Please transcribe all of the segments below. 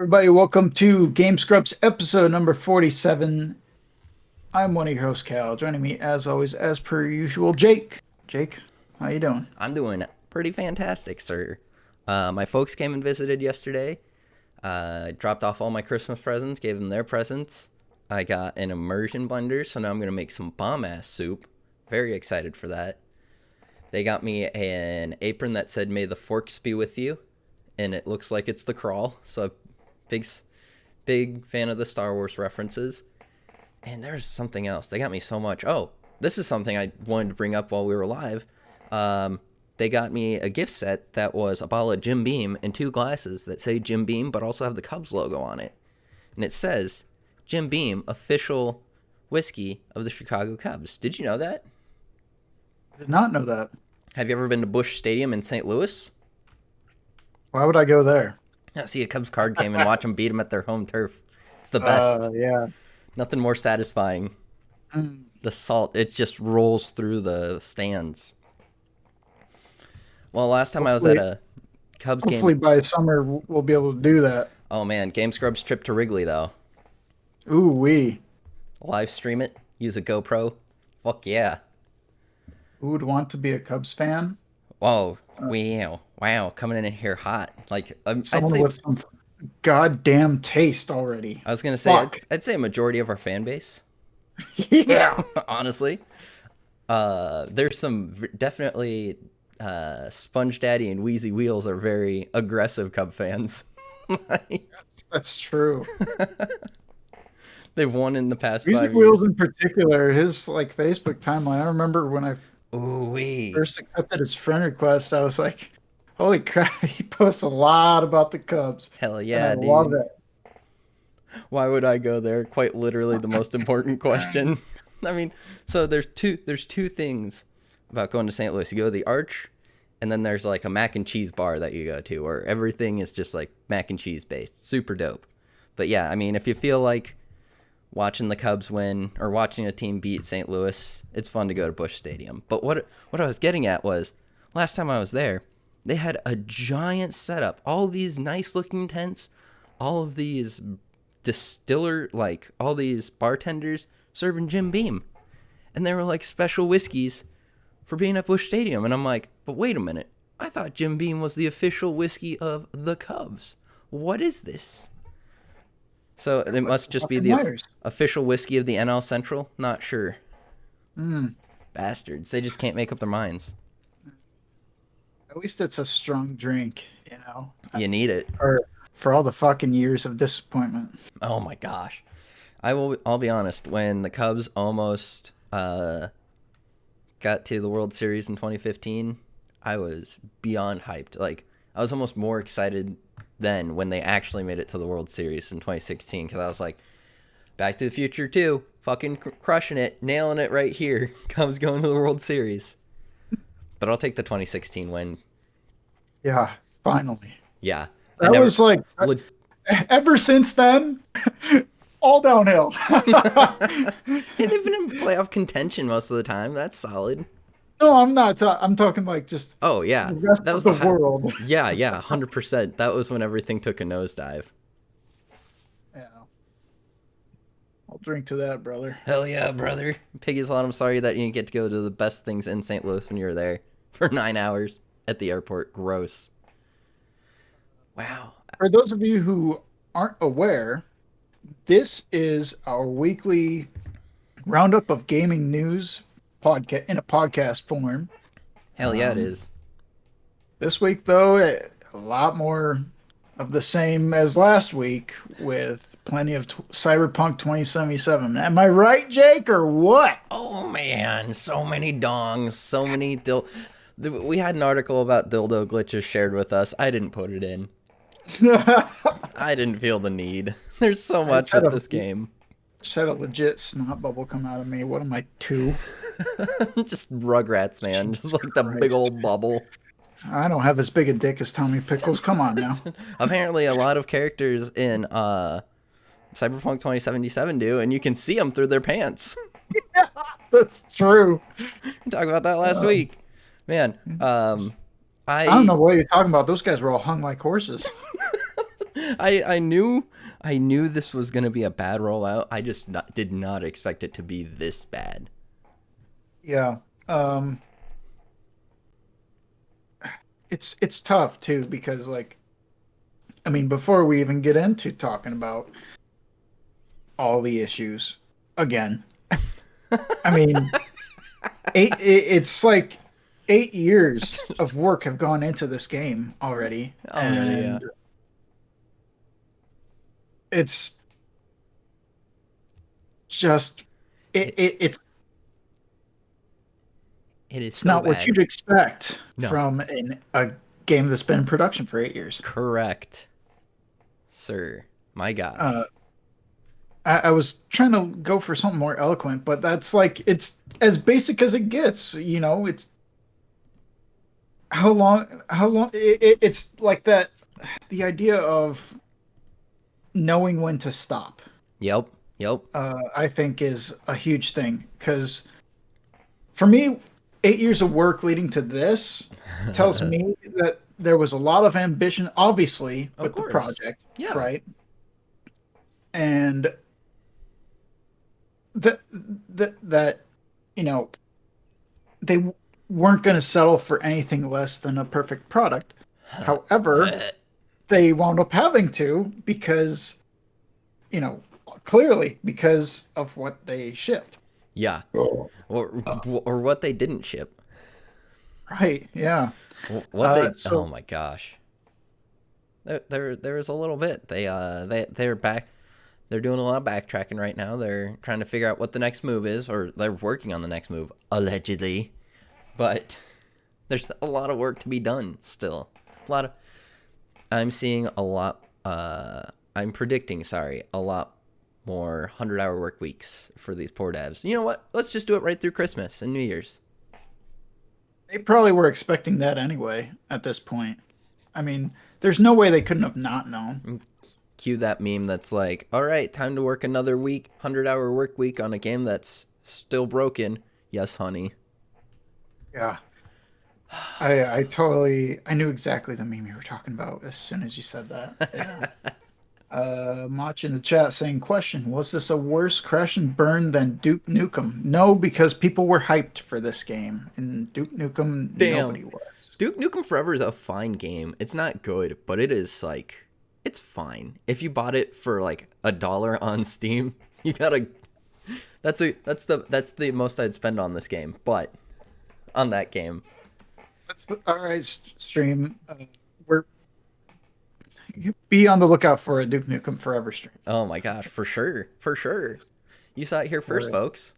Everybody, welcome to Game Scrubs episode number 47. I'm one of your hosts, Cal. Joining me, as always, as per usual, Jake. Jake, how you doing? I'm doing pretty fantastic, sir. My folks came and visited yesterday. Dropped off all my Christmas presents, gave them their presents. I got an immersion blender, so now I'm going to make some bomb-ass soup. Very excited for that. They got me an apron that said, "May the forks be with you," and it looks like it's the crawl, so big fan of the Star Wars references. And there's something else. They got me so much. Oh, this is something I wanted to bring up while we were live. They got me a gift set that was a bottle of Jim Beam and 2 glasses that say Jim Beam, but also have the Cubs logo on it. And it says, Jim Beam, official whiskey of the Chicago Cubs. Did you know that? I did not know that. Have you ever been to Busch Stadium in St. Louis? Why would I go there? Yeah, see a Cubs card game and watch them beat them at their home turf. It's the best. Yeah. Nothing more satisfying. The salt, it just rolls through the stands. Well, last time I was at a Cubs game. Hopefully by summer we'll be able to do that. Oh man, Game Scrubs trip to Wrigley though. Ooh wee. Live stream it. Use a GoPro. Fuck yeah. Who would want to be a Cubs fan? Whoa. Wow. Coming in here hot. Like I'd Someone say, with some goddamn taste already. I was gonna say I'd say a majority of our fan base. Yeah. Honestly, there's some definitely Sponge Daddy and Wheezy Wheels are very aggressive Cub fans. That's true. They've won in the past Wheezy 5 years. Wheels in particular, his Facebook timeline. I remember when I Ooh-wee. first accepted his friend request, I was like, holy crap, he posts a lot about the Cubs. Hell yeah, and I dude. love it. Why would I go there? Quite literally the most important question. I mean, so there's two things about going to St. Louis. You go to the Arch, and then there's like a mac and cheese bar that you go to, where everything is just like mac and cheese based. Super dope. But yeah, I mean, if you feel like watching the Cubs win or watching a team beat St. Louis, it's fun to go to Busch Stadium. But what I was getting at was, last time I was there, they had a giant setup. All these nice looking tents, all of these all these bartenders serving Jim Beam. And they were like special whiskeys for being at Busch Stadium. And I'm like, but wait a minute. I thought Jim Beam was the official whiskey of the Cubs. What is this? So it must just be the official whiskey of the NL Central? Not sure. Bastards. They just can't make up their minds. At least it's a strong drink, you know? You need it. For all the fucking years of disappointment. Oh my gosh. I'll be honest, when the Cubs almost got to the World Series in 2015, I was beyond hyped. Like, I was almost more excited then when they actually made it to the World Series in 2016, because I was like, Back to the Future 2, fucking crushing it, nailing it right here. Cubs going to the World Series. But I'll take the 2016 win. Yeah, finally. Yeah. That was like, ever since then, all downhill. And they've been in playoff contention most of the time. That's solid. No, I'm not. I'm talking like just. Oh yeah, the rest that was of the world. Yeah, 100%. That was when everything took a nosedive. Yeah. I'll drink to that, brother. Hell yeah, brother. Piggy's Lot, I'm sorry that you didn't get to go to the best things in St. Louis when you were there for 9 hours at the airport. Gross. Wow. For those of you who aren't aware, this is our weekly roundup of gaming news podcast in a podcast form. Hell yeah, it is. This week, though, a lot more of the same as last week, with plenty of Cyberpunk 2077. Am I right, Jake, or what? Oh man, so many dongs, so many we had an article about dildo glitches shared with us. I didn't put it in. I didn't feel the need. There's so much with this game. Just had a legit snot bubble come out of me. What am I, 2? Just Rugrats, man. Just like the big old bubble. I don't have as big a dick as Tommy Pickles. Come on now. Apparently, a lot of characters in Cyberpunk 2077 do, and you can see them through their pants. Yeah, that's true. We talked about that last week. Man, I don't know what you're talking about. Those guys were all hung like horses. I knew this was gonna be a bad rollout. I just did not expect it to be this bad. Yeah. Um, it's tough too because like I mean before we even get into talking about all the issues again, I mean it's like 8 years of work have gone into this game already, Already, yeah. and it's just It it's it is it's so not what bad. you'd expect No, from a game that's been in production for 8 years. correct, sir. My Uh, gosh. I was trying to go for something more eloquent, but that's like it's as basic as it gets. You know, it's how long it's like that. The idea of knowing when to stop, Yep. Yep. I think, is a huge thing because for me, 8 years of work leading to this tells me that there was a lot of ambition, obviously, Of with the course. project, Yeah. right? And that you know they weren't going to settle for anything less than a perfect product. However, they wound up having to because you know clearly because of what they shipped. Yeah. Oh. Or what they didn't ship. Right? Yeah. What they oh So my gosh. There was a little bit. They're back. They're doing a lot of backtracking right now. They're trying to figure out what the next move is, or they're working on the next move, allegedly. But there's a lot of work to be done still. A lot of I'm seeing a lot. I'm predicting, sorry, a lot more 100-hour work weeks for these poor devs. You know what? Let's just do it right through Christmas and New Year's. they probably were expecting that anyway at this point. I mean, there's no way they couldn't have not known. Cue that meme that's like, all right, time to work another week, 100-hour work week on a game that's still broken. Yes, honey. Yeah. I knew exactly the meme you were talking about as soon as you said that. Yeah. Mach in the chat saying, question, was this a worse crash and burn than Duke Nukem? No, because people were hyped for this game. And Duke Nukem, Damn. nobody was. Duke Nukem Forever is a fine game. It's not good, but it is like, it's fine. If you bought it for like $1 on Steam, you gotta. That's the most I'd spend on this game. But on that game, All right, stream. We're be on the lookout for a Duke Nukem Forever stream. oh my gosh, for sure, for sure. You saw it here All first, right. folks.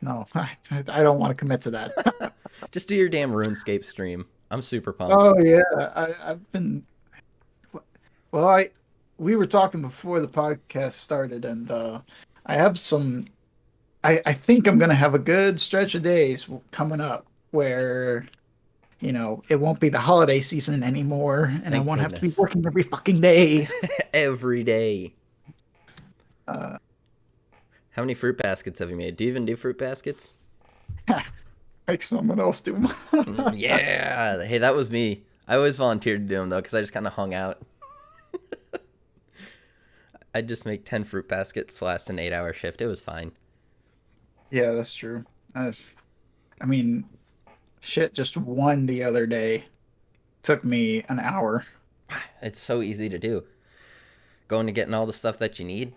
No, I don't want to commit to that. Just do your damn RuneScape stream. I'm super pumped. Oh yeah, I've been. Well, I we were talking before the podcast started, and I have some. I think I'm gonna have a good stretch of days coming up where it won't be the holiday season anymore, and I Thank won't have to be goodness. working every fucking day. Every day. Uh, How many fruit baskets have you made? Do you even do fruit baskets? Make someone else do Yeah. Hey, that was me. I always volunteered to do them though, because I just kind of hung out. I'd just make 10 fruit baskets last an 8-hour shift. It was fine. Yeah, that's true. I mean, shit, just one the other day took me an hour. It's so easy to do. Going to getting all the stuff that you need,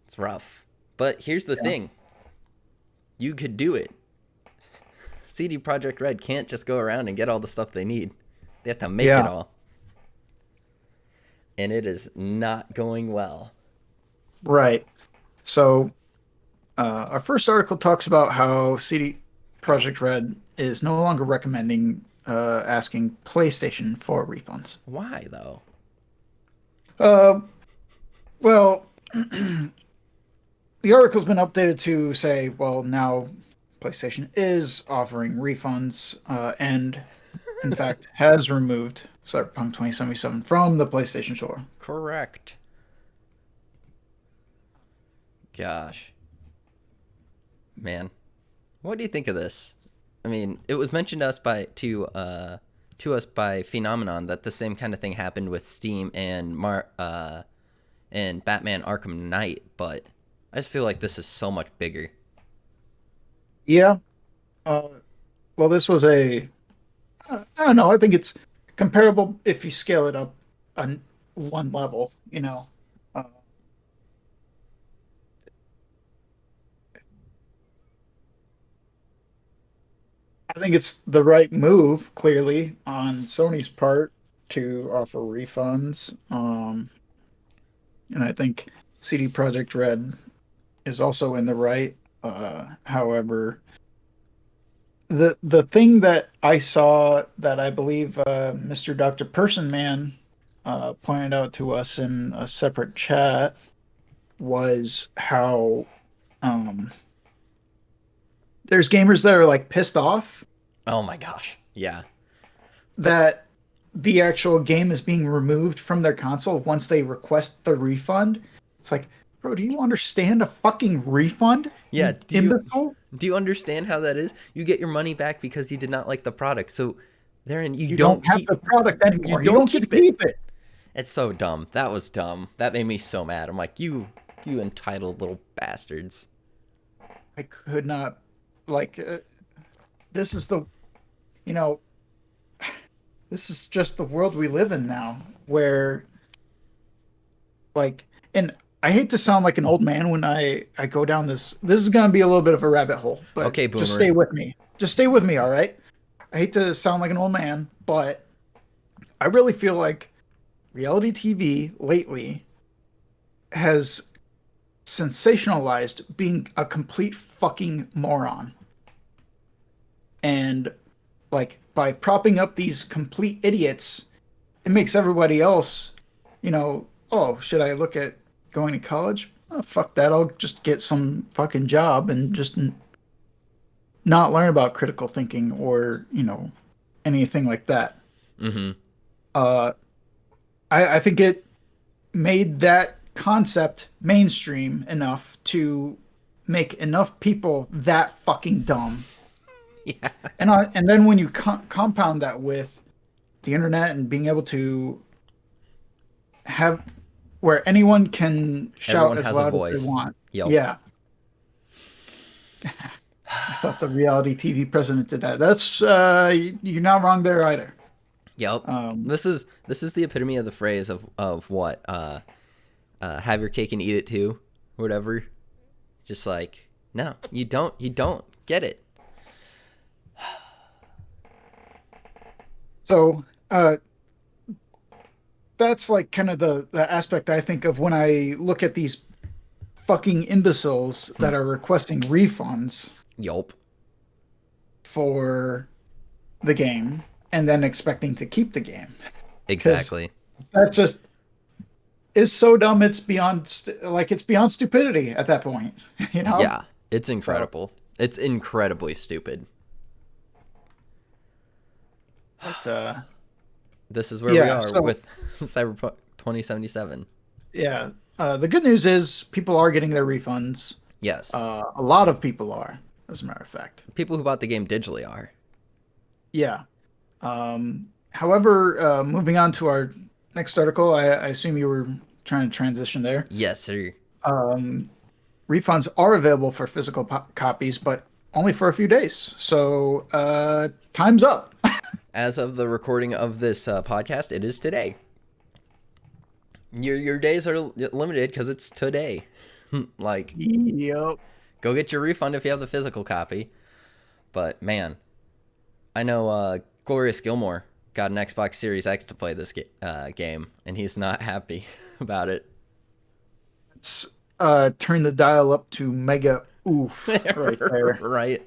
it's rough. But here's the Yeah. thing. You could do it. CD Projekt Red can't just go around and get all the stuff they need. They have to make it Yeah. all. And it is not going well. Right. So, our first article talks about how CD Projekt Red is no longer recommending asking PlayStation for refunds. Why though? Uh, well, the article's been updated to say, well, now PlayStation is offering refunds, and in fact has removed Cyberpunk 2077 from the PlayStation Store. Correct. Gosh. Man. What do you think of this? I mean, it was mentioned to us to us by Phenomenon that the same kind of thing happened with Steam and Batman Arkham Knight, but I just feel like this is so much bigger. Yeah. Uh, well, this was I don't know. I think it's comparable if you scale it up on one level. Uh, I think it's the right move, clearly, on Sony's part to offer refunds. And I think CD Projekt Red is also in the right. However, the thing that I saw that I believe Mr. Dr. Person Man pointed out to us in a separate chat was how um, there's gamers that are like pissed off Oh my gosh. Yeah. But that the actual game is being removed from their console once they request the refund. It's like, bro, do you understand a fucking refund? yeah, You imbecile? do you understand how that is? You get your money back because you did not like the product. So therein You don't have the product you anymore. You don't don't get to keep it. keep it. It's so dumb. That was dumb. That made me so mad. I'm like, you entitled little bastards. I could not like this is the you know this is just the world we live in now where like and I hate to sound like an old man when I go down this is going to be a little bit of a rabbit hole, but Okay, just boomer. stay with me. Just stay with me, all right? I hate to sound like an old man, but I really feel like reality TV lately has sensationalized being a complete fucking moron. And like by propping up these complete idiots, it makes everybody else, oh, should I look at going to college? Oh, fuck that. I'll just get some fucking job and just not learn about critical thinking or, anything like that. Mm-hmm. Uh, I think it made that concept mainstream enough to make enough people that fucking dumb. Yeah. And then when you compound that with the internet and being able to have where anyone can shout Everyone as has a loud as they voice. want. Yep. Yeah, I thought the reality TV president did that. That's you're not wrong there either. Yep. Um, This is the epitome of the phrase of what have your cake and eat it too, whatever. Just like no, you don't get it. so that's like kind of the aspect I think of when I look at these fucking imbeciles that are requesting refunds Yup. for the game and then expecting to keep the game because Exactly. that just is so dumb. It's beyond it's beyond stupidity at that point, you know. Yeah. It's So, incredible. It's incredibly stupid. but This is where we yeah. are So with Cyberpunk 2077. yeah, the good news is people are getting their refunds. Yes. A lot of people are, as a matter of fact. People who bought the game digitally are. Yeah. However, moving on to our next article, I assume you were trying to transition there. Yes, sir. Um, Refunds are available for physical copies, but only for a few days. So time's up. As of the recording of this podcast, it is today. Your days are limited because it's today. Like, Yep. go get your refund if you have the physical copy. But man, I know Glorious Gilmore got an Xbox Series X to play this game, and he's not happy about it. Let's turn the dial up to mega oof right there. Right?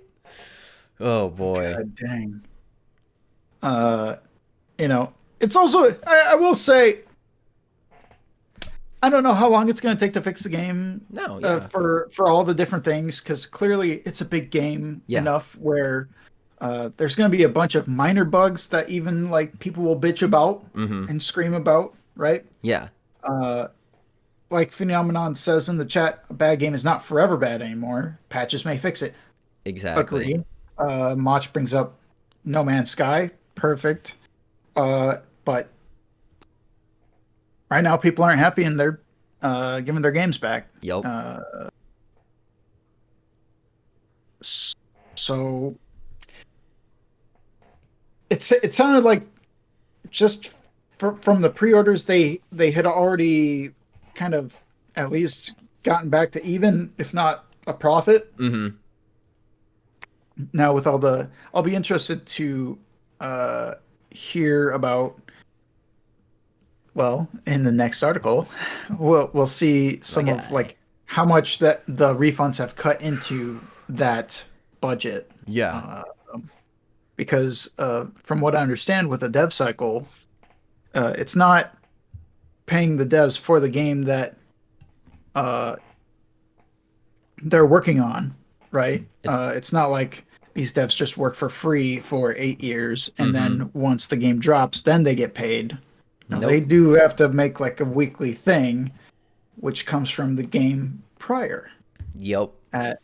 Oh boy. God dang. It's also I will say I don't know how long it's going to take to fix the game No, yeah. for all the different things because clearly it's a big game Yeah. enough where there's going to be a bunch of minor bugs that even like people will bitch about and scream about, right? Yeah. Like Phenomenon says in the chat, a bad game is not forever bad anymore. Patches may fix it. Exactly. Agreed. Mach brings up No Man's Sky. Perfect. But right now, people aren't happy, and they're giving their games back. Yep. Uh, so it sounded like just from the pre-orders they had already kind of at least gotten back to even, if not a profit. Mm-hmm. Now with all the, I'll be interested to uh, hear about. Well, in the next article, we'll see My some of guy. like how much that the refunds have cut into that budget. Yeah. Uh, because from what I understand with the dev cycle, it's not paying the devs for the game that uh, they're working on, right? It's It's not like these devs just work for free for 8 years and mm-hmm. then once the game drops, then they get paid. No, they Nope. do have to make like a weekly thing, which comes from the game prior Yep. at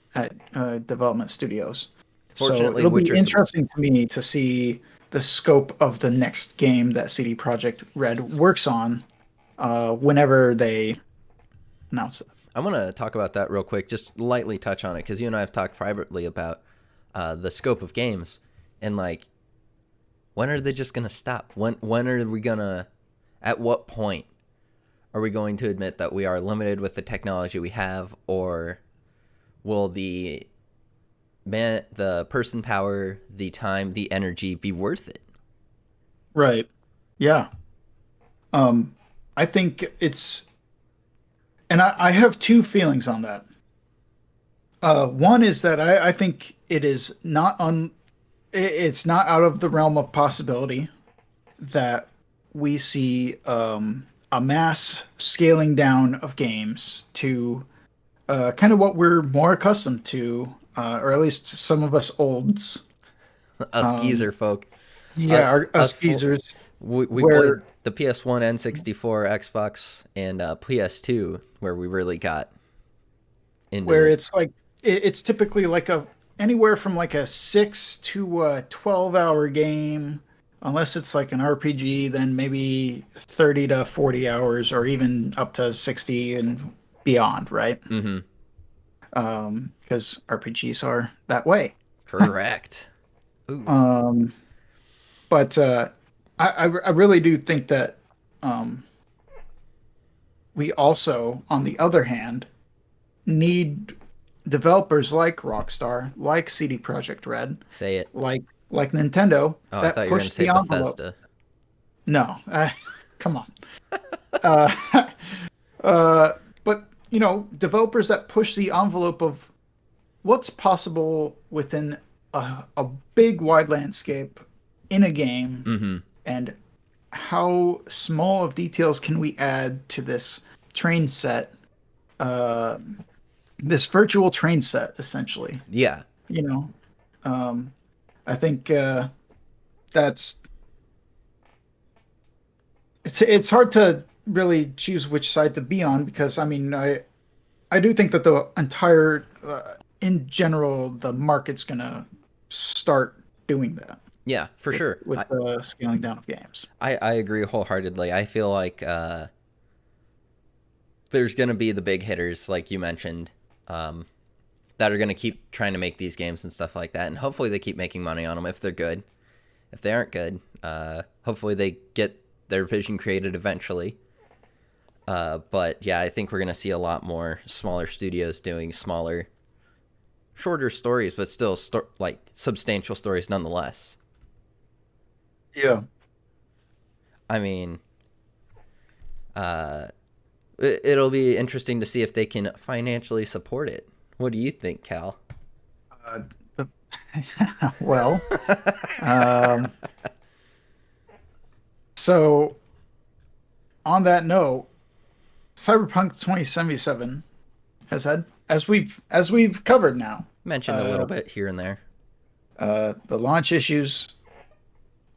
development studios. So Fortunately, it'll be Witcher 3. interesting to me to see the scope of the next game that CD Projekt Red works on whenever they announce it. I want to talk about that real quick, just lightly touch on it, because you and I have talked privately about the scope of games, and like, when are they just gonna stop? When are we gonna? At what point are we going to admit that we are limited with the technology we have, or will the person power, the time, the energy be worth it? Right. Yeah. Um, I think it's, and I have two feelings on that. One is that I think it is not it's not out of the realm of possibility that we see a mass scaling down of games to kind of what we're more accustomed to, or at least some of us olds. Us Um, geezer folk, yeah, us us full. geezers, We where played the PS1, N64, Xbox, and PS2, where we really got into where it. it's like it's typically like a anywhere from like a 6 to a 12 hour game, unless it's like an RPG, then maybe 30 to 40 hours or even up to 60 and beyond, right? Mm-hmm. Because RPGs are that way. Correct. Ooh. Um, but I really do think that um, we also, on the other hand, need developers like Rockstar, like CD Projekt Red, Say it. like like Nintendo Oh, I that thought you were going push to say the envelope. Bethesda. No, come on. Uh, uh, but developers that push the envelope of what's possible within a big wide landscape in a game, Mm-hmm. and how small of details can we add to this train set, uh, this virtual train set, essentially. Yeah. You know, um, I think that's it's hard to really choose which side to be on because I mean I do think that the entire in general the market's gonna start doing that Yeah, for sure. with the scaling down of games. I agree wholeheartedly. I feel like there's going to be the big hitters, like you mentioned, um, that are going to keep trying to make these games and stuff like that. And hopefully they keep making money on them if they're good. If they aren't good, hopefully they get their vision created eventually. But yeah, I think we're going to see a lot more smaller studios doing smaller, shorter stories, but still like substantial stories nonetheless. Yeah. I mean, uh, it'll be interesting to see if they can financially support it. What do you think, Cal? Uh, the, well, um, so on that note, Cyberpunk 2077 has had, as we've covered now, Mentioned a uh, little bit here and there. the launch issues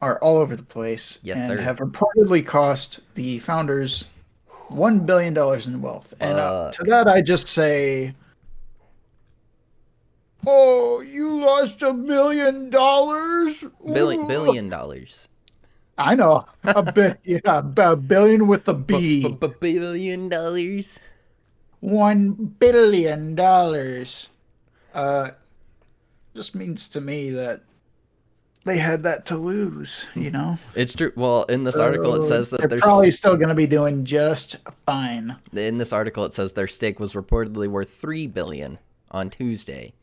are all over the place Yes, and sir. have reportedly cost the founders $1 billion in wealth. And to Fuck. that, I just say, "Oh, you lost $1 billion? Billion Ooh." billion dollars. I know a bit. Yeah, a billion with a B. $1 billion. $1 billion. Uh, just means to me that they had that to lose. It's true. Well, in this article, it So says that they're probably still going to be doing just fine. in this article it says their stake was reportedly worth $3 billion on Tuesday.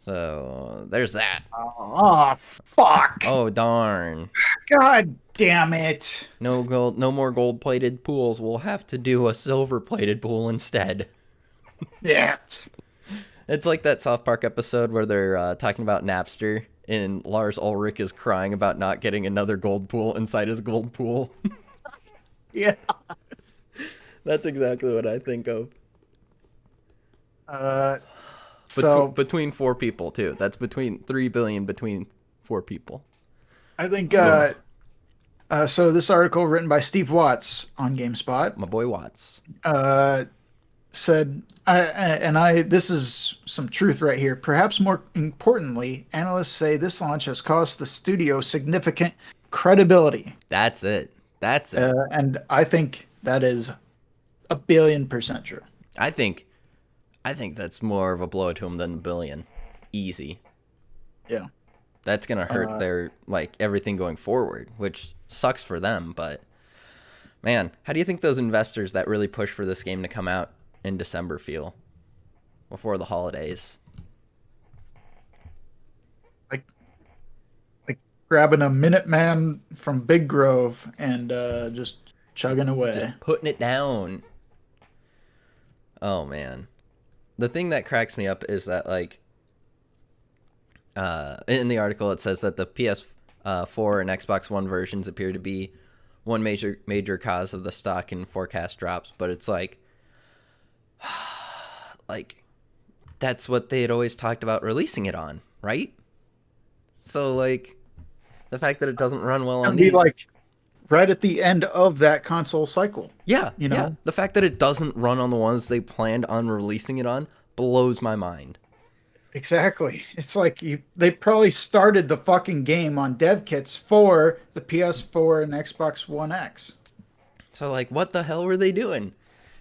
So there's that. Oh, fuck. Oh darn! God damn it. No gold, no more gold-plated pools. We'll have to do a silver-plated pool instead. Yeah. It's like that South Park episode where they're talking about Napster, and Lars Ulrich is crying about not getting another gold pool inside his gold pool. Yeah. That's exactly what I think of. So Between four people too. That's between 3 billion between four people. I think so this article written by Steve Watts on GameSpot My boy Watts. said this is some truth right here. Perhaps more importantly, analysts say this launch has cost the studio significant credibility. That's it. That's it. And I think that is 1,000,000,000% true. I think that's more of a blow to him than the billion. Easy. Yeah. That's gonna hurt their everything going forward, which sucks for them. But man, how do you think those investors that really push for this game to come out in December feel before the holidays? Like grabbing a Minuteman from Big Grove and just chugging away. Just putting it down. Oh man, the thing that cracks me up is that in the article it says that the PS4 and Xbox One versions appear to be one major cause of the stock and forecast drops, but it's like that's what they had always talked about releasing it on, right? So the fact that it doesn't run well on these, right at the end of that console cycle. yeah, the fact that it doesn't run on the ones they planned on releasing it on blows my mind. Exactly. It's like they probably started the fucking game on dev kits for the PS4 and Xbox One X. So what the hell were they doing?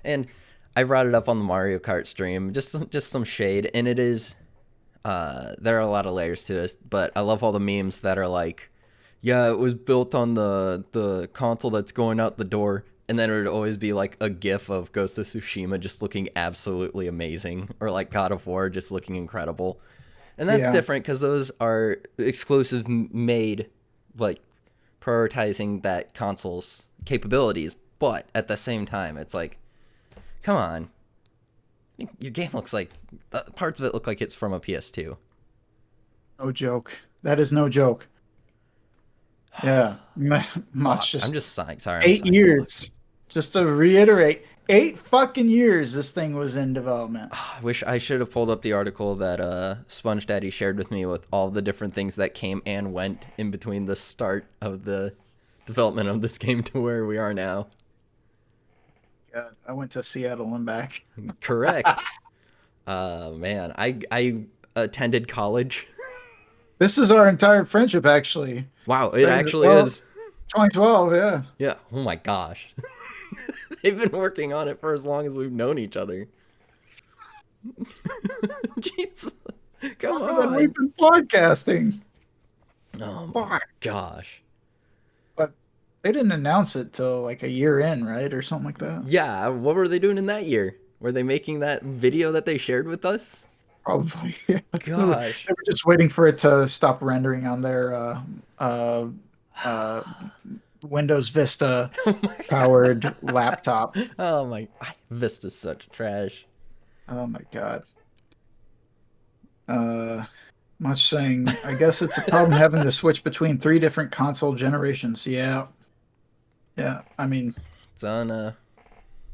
And I brought it up on the Mario Kart stream, just some shade, and it is there are a lot of layers to it, but I love all the memes that are yeah, it was built on the console that's going out the door, and then it would always be a gif of Ghost of Tsushima just looking absolutely amazing, or God of War just looking incredible. And that's different because those are exclusive made, prioritizing that console's capabilities. But at the same time, it's come on. Your game looks parts of it look like it's from a PS2. No joke. That is no joke. Yeah. I'm just sighing. Sorry. 8 years. Just to reiterate, 8 fucking years this thing was in development. I wish I should have pulled up the article that Sponge Daddy shared with me with all the different things that came and went in between the start of the development of this game to where we are now. God, I went to Seattle and back. Correct. Man, I attended college. This is our entire friendship, actually. Wow, it actually is. 2012, yeah. Yeah. Oh my gosh. They've been working on it for as long as we've known each other. Jesus. Come on. We've been podcasting. Oh my gosh. But they didn't announce it till a year in, right? Or something like that. Yeah, what were they doing in that year? Were they making that video that they shared with us? Probably. Yeah. Gosh. They were just waiting for it to stop rendering on their Windows Vista powered laptop. Oh my, Vista's such trash. Oh my god. Much saying, I guess it's a problem having to switch between 3 different console generations. Yeah. Yeah, I mean, It's on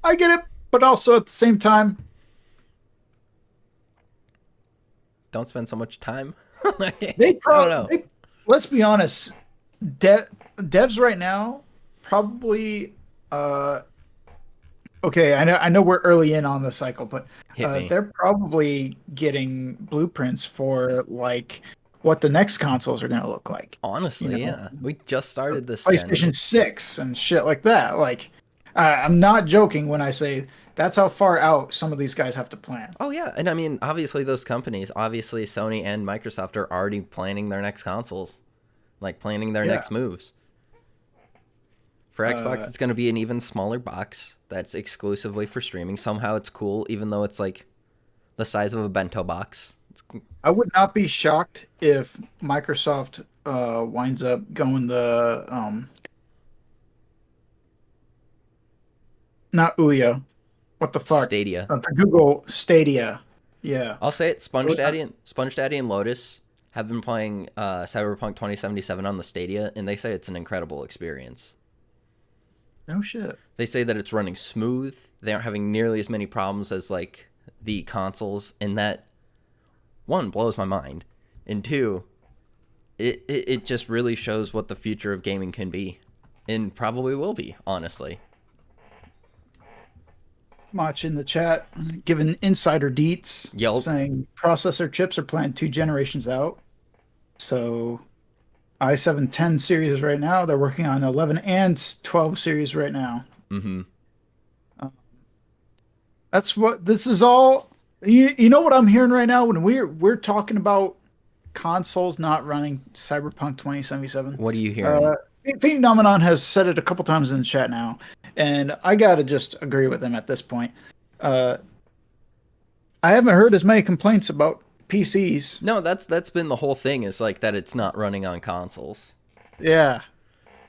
I get it, but also at the same time, don't spend so much time. they I don't know. let's be honest, devs right now probably okay, I know we're early in on the cycle, but they're probably getting blueprints for what the next consoles are going to look like. Honestly, yeah. We just started this gen. PlayStation 6 and shit like that. Like, I'm not joking when I say that's how far out some of these guys have to plan. Oh yeah, and I mean, obviously those companies, obviously Sony and Microsoft are already planning their next consoles, like planning their next moves. For Xbox, it's going to be an even smaller box that's exclusively for streaming. Somehow it's cool, even though it's like the size of a bento box. I would not be shocked if Microsoft winds up going the not Ouya. What the fuck? Stadia. The Google Stadia. Yeah. I'll say it. SpongeDaddy and Lotus have been playing Cyberpunk 2077 on the Stadia, and they say it's an incredible experience. No shit. They say that it's running smooth. They aren't having nearly as many problems as like the consoles, and that one blows my mind, and two, it just really shows what the future of gaming can be, and probably will be, honestly. Much in the chat, giving insider deets, Yep. saying processor chips are planned 2 generations out. So i7 10 series right now, they're working on 11 and 12 series right now. Mm-hmm. That's what this is all. You know what I'm hearing right now when we're talking about consoles not running Cyberpunk 2077. What are you hearing? Phenomenon has said it a couple times in the chat now, and I gotta just agree with him at this point. I haven't heard as many complaints about PCs. No, that's been the whole thing, is like that it's not running on consoles. Yeah.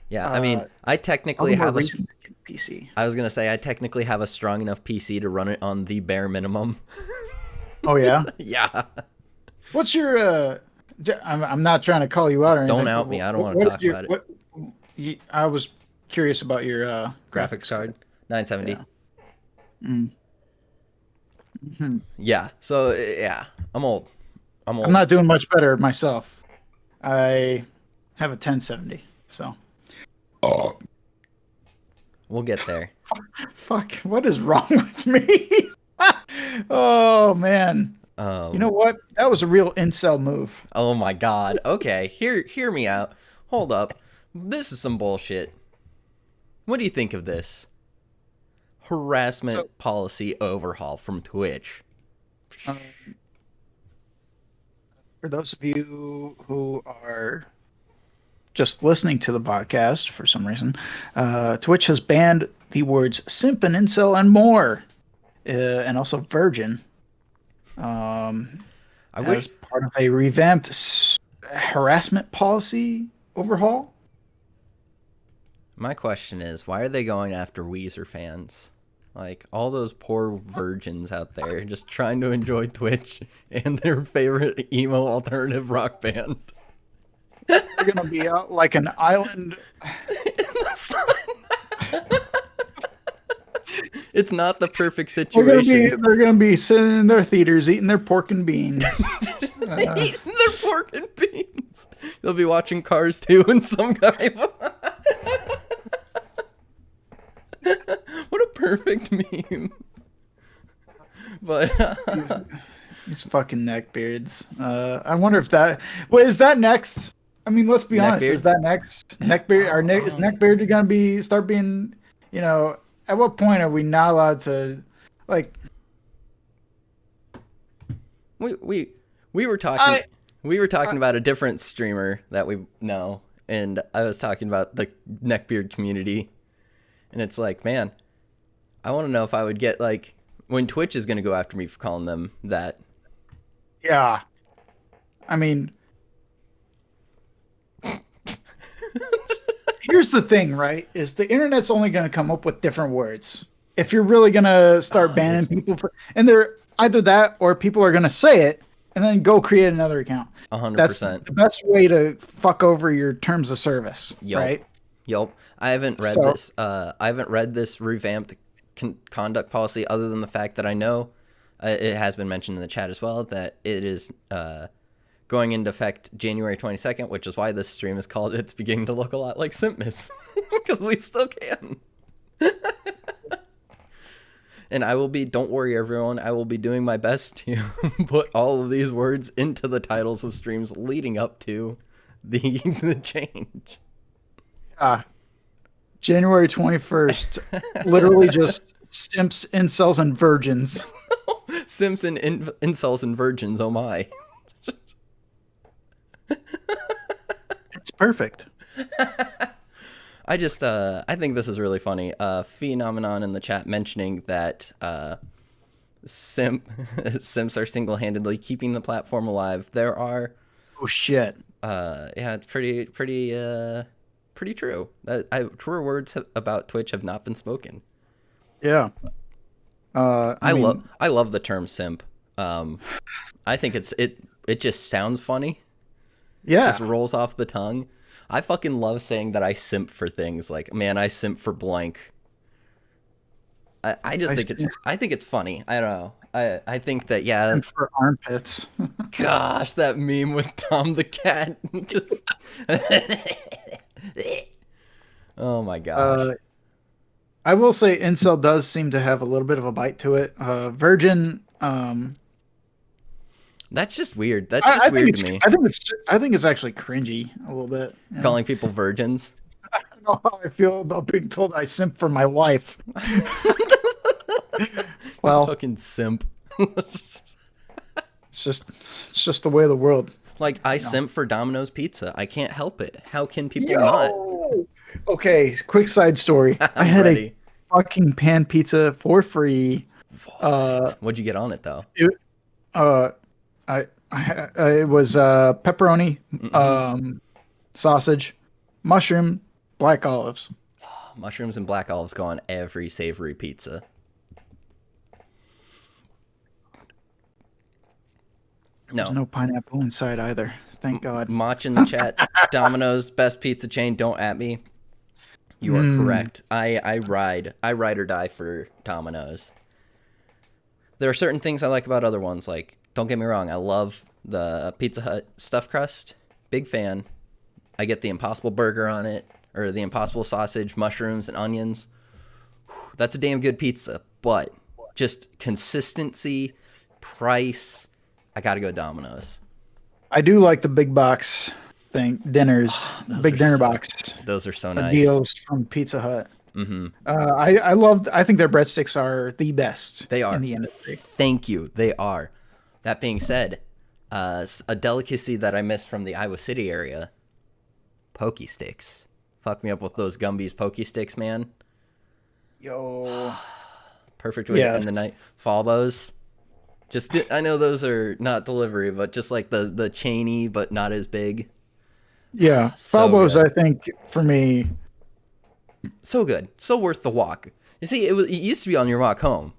Yeah, I mean, I technically have a PC. I was gonna say I technically have a strong enough PC to run it on the bare minimum. Oh yeah. Yeah. What's your? I'm not trying to call you out or anything. Don't out me. I don't want to talk about it. I was curious about your graphics card. 970. Yeah. Mm-hmm. Yeah. So yeah, I'm old. I'm not doing much better myself. I have a 1070. So. Oh. We'll get there. Fuck! What is wrong with me? Oh man. You know what? That was a real incel move. Oh my god. Okay, hear me out. Hold up. This is some bullshit. What do you think of this? Harassment policy overhaul from Twitch. For those of you who are just listening to the podcast for some reason, Twitch has banned the words simp and incel and more, and also virgin. As part of a revamped harassment policy overhaul. My question is, why are they going after Weezer fans? Like, all those poor virgins out there just trying to enjoy Twitch and their favorite emo alternative rock band. They're going to be out like an island in the sun. It's not the perfect situation. They're gonna be sitting in their theaters eating their pork and beans. Eating their pork and beans. They'll be watching Cars 2 and some guy. What a perfect meme. But these fucking neckbeards. I wonder if that. Wait, is that next? I mean, let's be honest. Is that next? Neckbeard? Is neckbeard gonna start being? You know. At what point are we not allowed to, like? We were talking about a different streamer that we know, and I was talking about the neckbeard community, and it's like, man, I want to know if I would get like when Twitch is gonna go after me for calling them that. Yeah, I mean. Here's the thing, right? Is the internet's only going to come up with different words. If you're really going to start banning people and they're either that or people are going to say it and then go create another account. 100%. That's the best way to fuck over your terms of service, right? Yup. I haven't read this. I haven't read this revamped conduct policy, other than the fact that I know it has been mentioned in the chat as well that it is going into effect January 22nd, which is why this stream is called It's Beginning to Look a Lot Like Simpmas. Because we still can. And I will be, don't worry everyone, I will be doing my best to put all of these words into the titles of streams leading up to the change. January 21st. Literally just simps, incels, and virgins. Simpson incels and virgins, oh my. It's perfect. I just, I think this is really funny. Phenomenon in the chat mentioning that simps are single-handedly keeping the platform alive. There are, Oh shit. yeah, it's pretty true. Truer words about Twitch have not been spoken. Yeah. I mean, I love the term simp. I think it just sounds funny. yeah. Just rolls off the tongue. I fucking love saying that I simp for things. Like, man, I simp for blank. I think it's funny. I don't know. I think that, yeah. Simp for armpits. Gosh, that meme with Tom the cat. Just. Oh my gosh. I will say incel does seem to have a little bit of a bite to it. Virgin, That's just weird. That's just weird to me. I think it's actually cringy a little bit. You know? Calling people virgins. I don't know how I feel about being told I simp for my wife. Well, Fucking simp. it's just the way of the world. Like, I simp for Domino's Pizza. I can't help it. How can people not? Okay, quick side story. I had ready. a fucking pan pizza for free. What'd you get on it though? It was pepperoni, sausage, mushroom, black olives. Mushrooms and black olives go on every savory pizza. There's no pineapple inside either. Thank God. Mach in the chat. Domino's best pizza chain. Don't at me. You are correct. I ride or die for Domino's. There are certain things I like about other ones. Like, don't get me wrong, I love the Pizza Hut stuffed crust. Big fan. I get the Impossible Burger on it, or the Impossible sausage, mushrooms, and onions. That's a damn good pizza. But just consistency, price, I gotta go Domino's. I do like the big box thing, dinners, big dinner box. Those are so nice. Deals from Pizza Hut. I think their breadsticks are the best. They are in the industry. Thank you. They are. That being said, a delicacy that I missed from the Iowa City area, Pokey Sticks. Fuck me up with those Gumby's Pokey Sticks, man. Yo. Perfect way to end the night. Falbos. Just, I know those are not delivery, but just like the chainy, but not as big. Yeah. So Falbos, good. I think, for me. So good. So worth the walk. You see, it used to be on your walk home.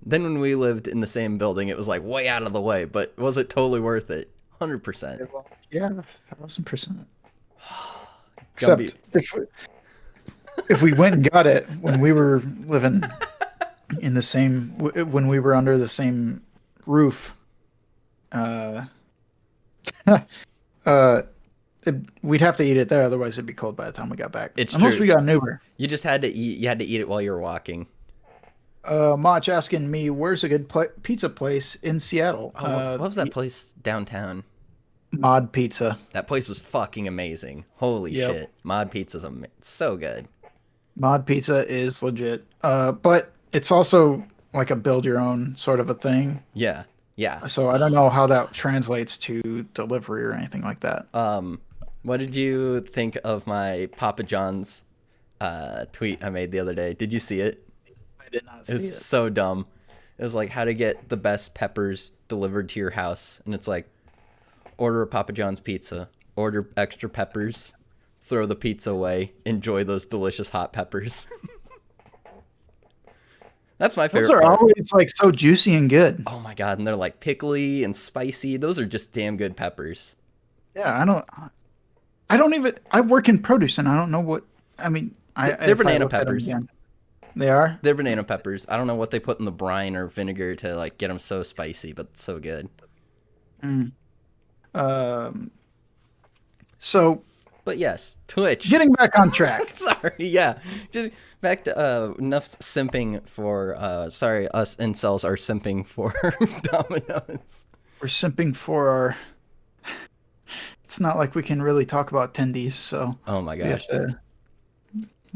Then when we lived in the same building, it was like way out of the way, but was it totally worth it? 100%. Yeah, 1,000%. Except if we went and got it when we were living in the same, when we were under the same roof, we'd have to eat it there, otherwise it'd be cold by the time we got back. Unless we got an Uber. You just had to eat. You had to eat it while you were walking. Mach asking me, where's a good pizza place in Seattle? What was that place downtown? Mod Pizza. That place was fucking amazing. Holy shit. Mod Pizza's so good. Mod Pizza is legit. But it's also like a build your own sort of a thing. Yeah. Yeah. So I don't know how that translates to delivery or anything like that. What did you think of my Papa John's tweet I made the other day? Did you see it? I did not see it. It's so dumb. It was like how to get the best peppers delivered to your house. And it's like, order a Papa John's pizza, order extra peppers, throw the pizza away, enjoy those delicious hot peppers. That's my favorite. Those are part. always like so juicy and good. Oh my God. And they're like pickly and spicy. Those are just damn good peppers. Yeah, I work in produce and I don't know what, I mean, they're banana peppers. They are? They're banana peppers. I don't know what they put in the brine or vinegar to like get them so spicy, but so good. So But yes, Twitch. Getting back on track. Sorry, yeah. Just back to enough simping for sorry, us incels are simping for Domino's. We're simping for our. It's not like we can really talk about tendies, so Oh my we have gosh. to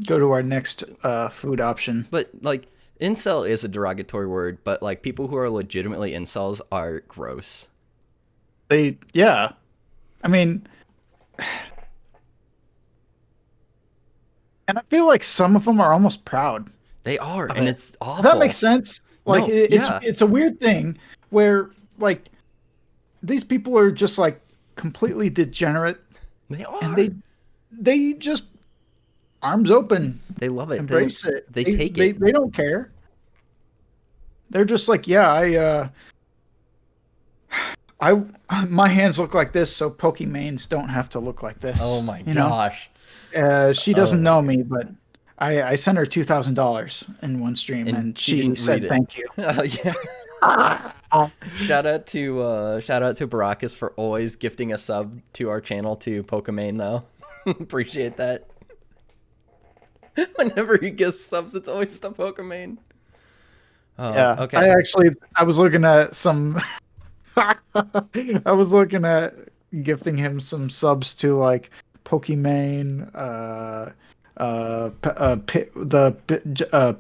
go to our next food option. But like incel is a derogatory word, but like people who are legitimately incels are gross. Yeah. I mean, and I feel like some of them are almost proud They are, of and it. it's Does that awful. makes sense? Like No, yeah. it's a weird thing where like these people are just like completely degenerate, They and are. they just arms open They love it. embrace it. They take it. They don't care. They're just like, yeah, I my hands look like this, so Pokemanes don't have to look like Oh this. my You know, gosh. she Oh doesn't my know god. me, but I sent her $2,000 in one stream, And and she she didn't read said it. thank you. Oh yeah. Shout out to Baracus for always gifting a sub to our channel to Pokemon though. Appreciate that. Whenever he gives subs, it's always the Pokemon. Yeah, Okay. I was looking at some. I was looking at gifting him some subs to like Pokimane,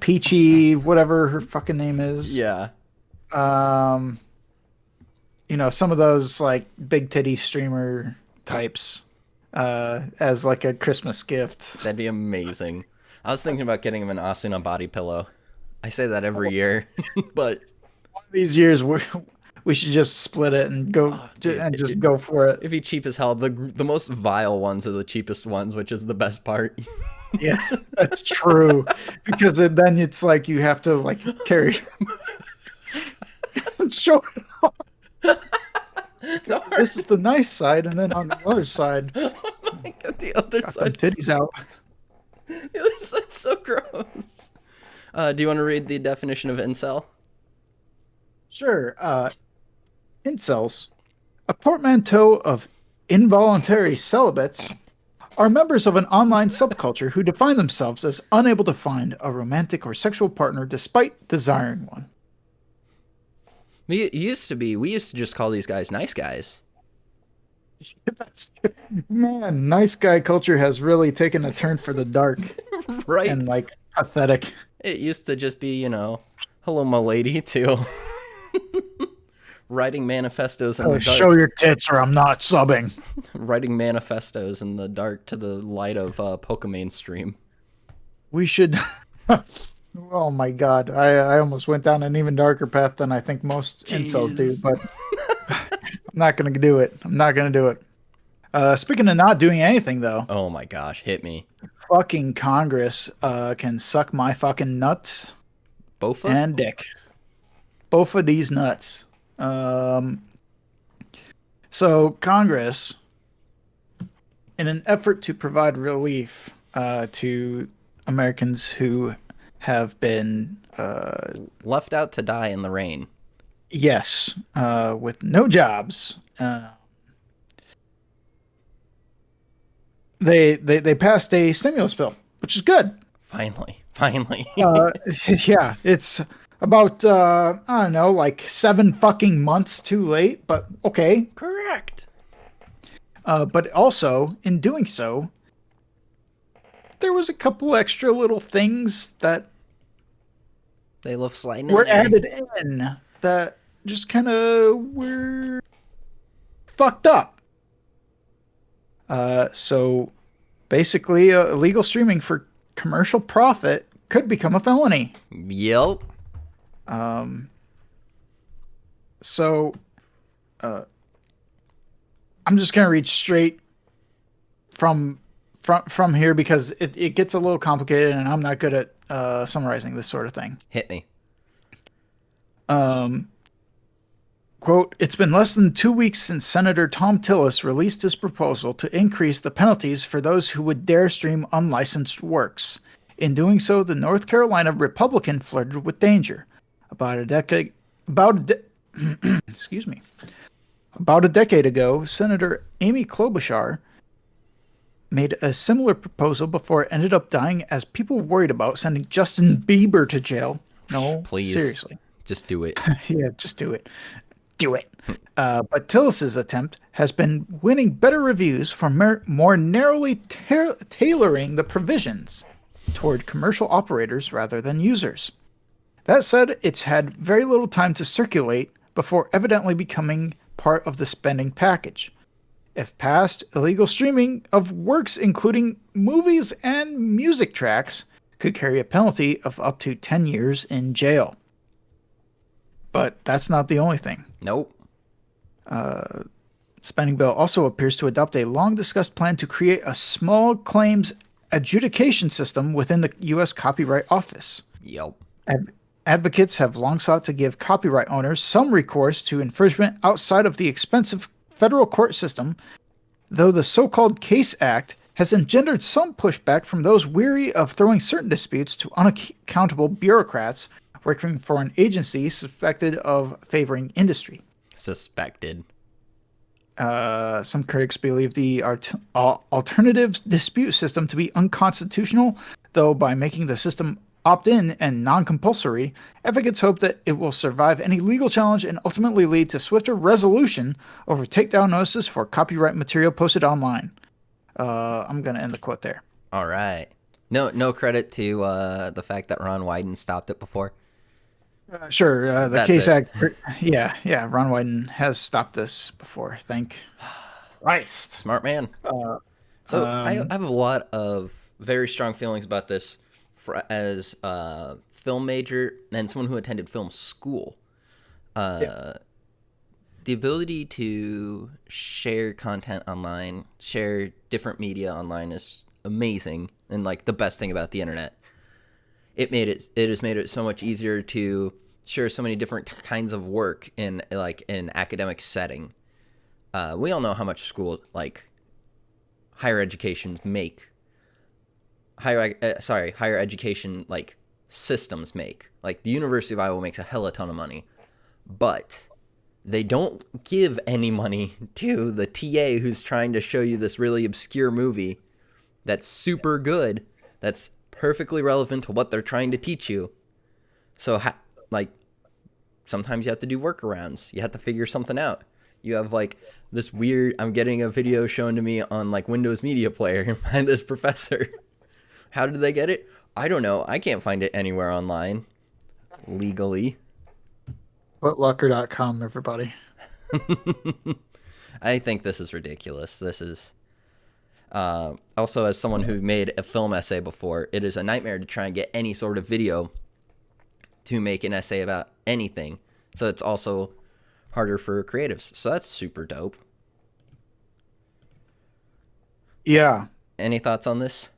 Peachy, whatever her fucking name is. Yeah, Um, some of those like big titty streamer types, as like a Christmas gift. that'd be amazing. I was thinking about getting him an Asuna body pillow. I say that every year, but These years we should just split it and go dude, and just go for it. it'd be cheap as hell. The most vile ones are the cheapest ones, which is the best part. Yeah, that's true. Because then it's like you have to like carry show The this is the nice side, and then on the other side, oh my god, the other got them side's titties out. the other side's so gross. Do you want to read the definition of incel? Sure. Incels, a portmanteau of involuntary celibates, are members of an online subculture who define themselves as unable to find a romantic or sexual partner despite desiring one. We used to just call these guys nice guys. That's, man, nice guy culture has really taken a turn for the dark Right. and like pathetic. It used to just be, hello, my lady, to writing manifestos in the Show dark. your tits or I'm not subbing. Writing manifestos in the dark to the light of Pokemon stream. We should. Oh my god, I almost went down an even darker path than I think most incels do, Jeez. but I'm not gonna do it. I'm not gonna do it. Speaking of not doing anything though, Oh my gosh, hit me. fucking Congress can suck my fucking nuts Bofa? and dick. Both of these nuts. So Congress, in an effort to provide relief to Americans who have been, Left out to die in the rain. yes, with no jobs, they passed a stimulus bill, which is good. Finally. Finally. Yeah, it's about I don't know, like 7 fucking months too late, but okay. Correct. But also, in doing so, there was a couple extra little things that They love sliding were in there. added in that just kind of were fucked up. So basically, illegal streaming for commercial profit could become a felony. Yep. So I'm just gonna read straight from here because it gets a little complicated and I'm not good at summarizing this sort of thing. Hit me. Quote, it's been less than 2 weeks since Senator Tom Tillis released his proposal to increase the penalties for those who would dare stream unlicensed works. In doing so, the North Carolina Republican flirted with danger. Excuse me. About a decade ago, Senator Amy Klobuchar made a similar proposal before it ended up dying as people worried about sending Justin Bieber to jail. No, Please, seriously. just do it. Yeah, just do it. Do it. But Tillis's attempt has been winning better reviews for more narrowly tailoring the provisions toward commercial operators rather than users. That said, it's had very little time to circulate before evidently becoming part of the spending package. If passed, illegal streaming of works including movies and music tracks could carry a penalty of up to 10 years in jail. But that's not the only thing. Nope. Spending bill also appears to adopt a long discussed plan to create a small claims adjudication system within the U.S. Copyright Office. Yep. Advocates have long sought to give copyright owners some recourse to infringement outside of the expensive federal court system, though the so-called Case Act has engendered some pushback from those weary of throwing certain disputes to unaccountable bureaucrats working for an agency suspected of favoring industry. Suspected. Some critics believe the alternative dispute system to be unconstitutional, though by making the system opt-in and non-compulsory, advocates hope that it will survive any legal challenge and ultimately lead to swifter resolution over takedown notices for copyright material posted online. I'm going to end the quote there. All right. No credit to the fact that Ron Wyden stopped it before. Sure. The That's Case it. Act. Yeah. Ron Wyden has stopped this before. Thank Christ. Smart man. So I have a lot of very strong feelings about this as a film major and someone who attended film school. The ability to share content online, share different media online is amazing and like the best thing about the internet. It has made it so much easier to share so many different kinds of work in like an academic setting. We all know how much school like higher education like systems make. Like the University of Iowa makes a hella ton of money, but they don't give any money to the TA who's trying to show you this really obscure movie that's super good, that's perfectly relevant to what they're trying to teach you. So, like, sometimes you have to do workarounds. You have to figure something out. You have, like, this weird... I'm getting a video shown to me on, like, Windows Media Player by this professor. How did they get it? I don't know. I can't find it anywhere online. Legally. Footlocker.com, everybody. I think this is ridiculous. This is... also, as someone who made a film essay before, it is a nightmare to try and get any sort of video to make an essay about anything. So it's also harder for creatives. So that's super dope. Yeah. Any thoughts on this?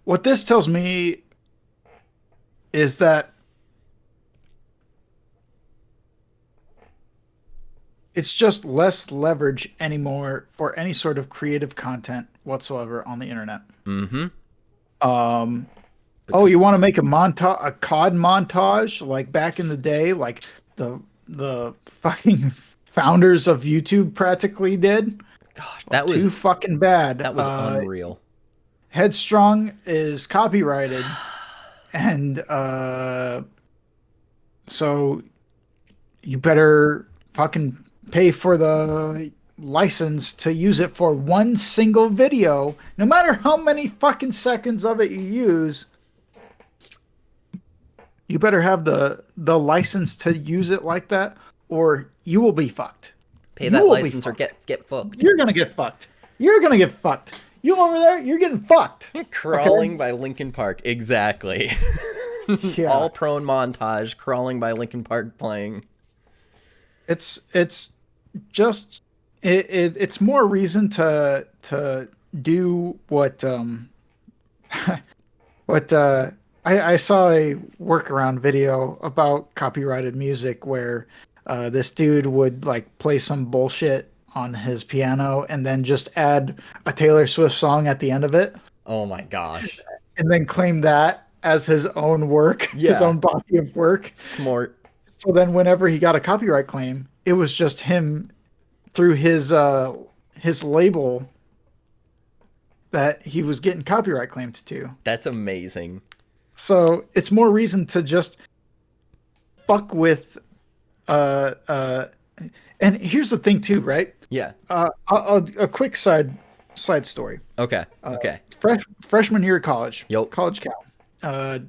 What this tells me is that it's just less leverage anymore for any sort of creative content whatsoever on the internet. Mm-hmm. Oh, you want to make a COD montage like back in the day, like the fucking founders of YouTube practically did? Gosh, that was too fucking bad. That was unreal. Headstrong is copyrighted, and so you better fucking pay for the license to use it for one single video, no matter how many fucking seconds of it you use. You better have the license to use it like that, or you will be fucked. Pay that license or get fucked. You're gonna get fucked. You're gonna get fucked. You over there, you're getting fucked. Crawling by Linkin Park, exactly. Yeah. All prone montage, crawling by Linkin Park playing. It's just it's more reason to do what what I saw a workaround video about copyrighted music where this dude would like play some bullshit on his piano and then just add a Taylor Swift song at the end of it. Oh my gosh. And then claim that as his own work, his own body of work. Smart. So then whenever he got a copyright claim, it was just him through his label that he was getting copyright claimed to. That's amazing. So it's more reason to just fuck with uh uh and here's the thing too, right? Yeah. A quick side story. Okay. Okay. Freshman year of college, Yup. college cow, uh,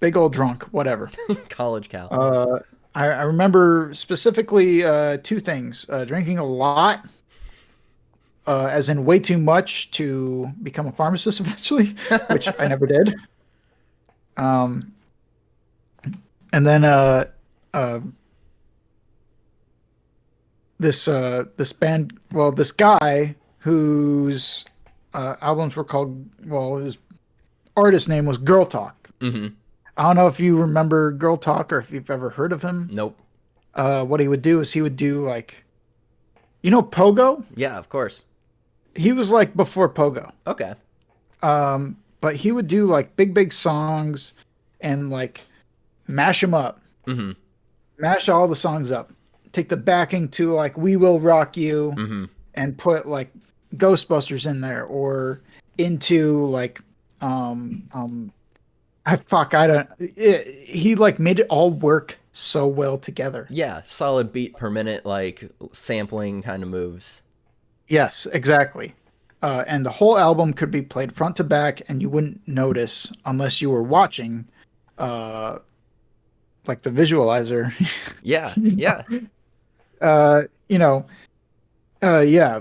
big old drunk, whatever. College Cal. I remember specifically two things: drinking a lot, as in way too much to become a pharmacist eventually, which I never did. Um, and then uh, this band, well, this guy whose albums were called, well, his artist name was Girl Talk. Mm-hmm. I don't know if you remember Girl Talk or if you've ever heard of him. Nope. What he would do is he would do like, Pogo? Yeah, of course. He was like before Pogo. Okay. But he would do like big songs and like mash them up, Mm-hmm. mash all the songs up, take the backing to like "We Will Rock You" Mm-hmm. and put like Ghostbusters in there or into like I don't he like made it all work so well together. Yeah, solid beat per minute, like sampling kind of moves. Yes, exactly. And the whole album could be played front to back, and you wouldn't notice unless you were watching, like the visualizer. Yeah, You yeah, you know, yeah.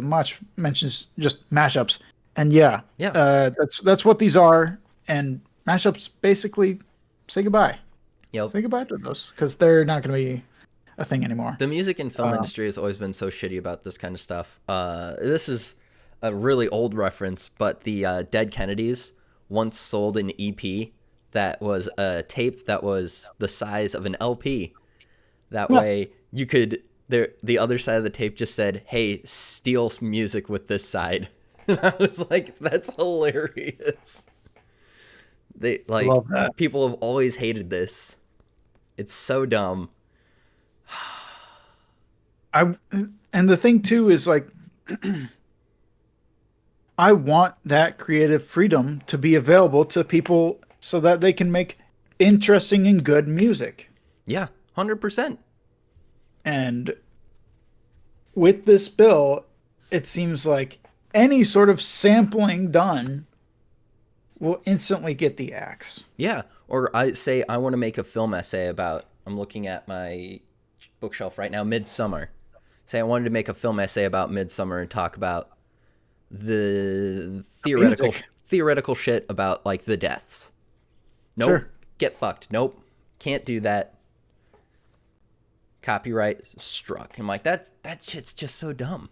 Mach mentions just mashups, and yeah, yeah. that's what these are. And mashups basically say goodbye. Yep. Say goodbye to those because they're not going to be a thing anymore. The music and film industry has always been so shitty about this kind of stuff. This is a really old reference, but the Dead Kennedys once sold an EP that was a tape that was the size of an LP. That way you could the other side of the tape just said, "Hey, steal some music with this side." And I was like, that's hilarious. They like Love that. people have always hated this. It's so dumb. And the thing too is like I want that creative freedom to be available to people so that they can make interesting and good music. Yeah, 100%. And with this bill, it seems like any sort of sampling done will instantly get the axe. Yeah, or I say I want to make a film essay about. I'm looking at my bookshelf right now. Midsummer. Say I wanted to make a film essay about Midsummer and talk about the theoretical shit about like the deaths. Nope. Sure. Get fucked. Nope. Can't do that. Copyright struck. I'm like that shit's just so dumb.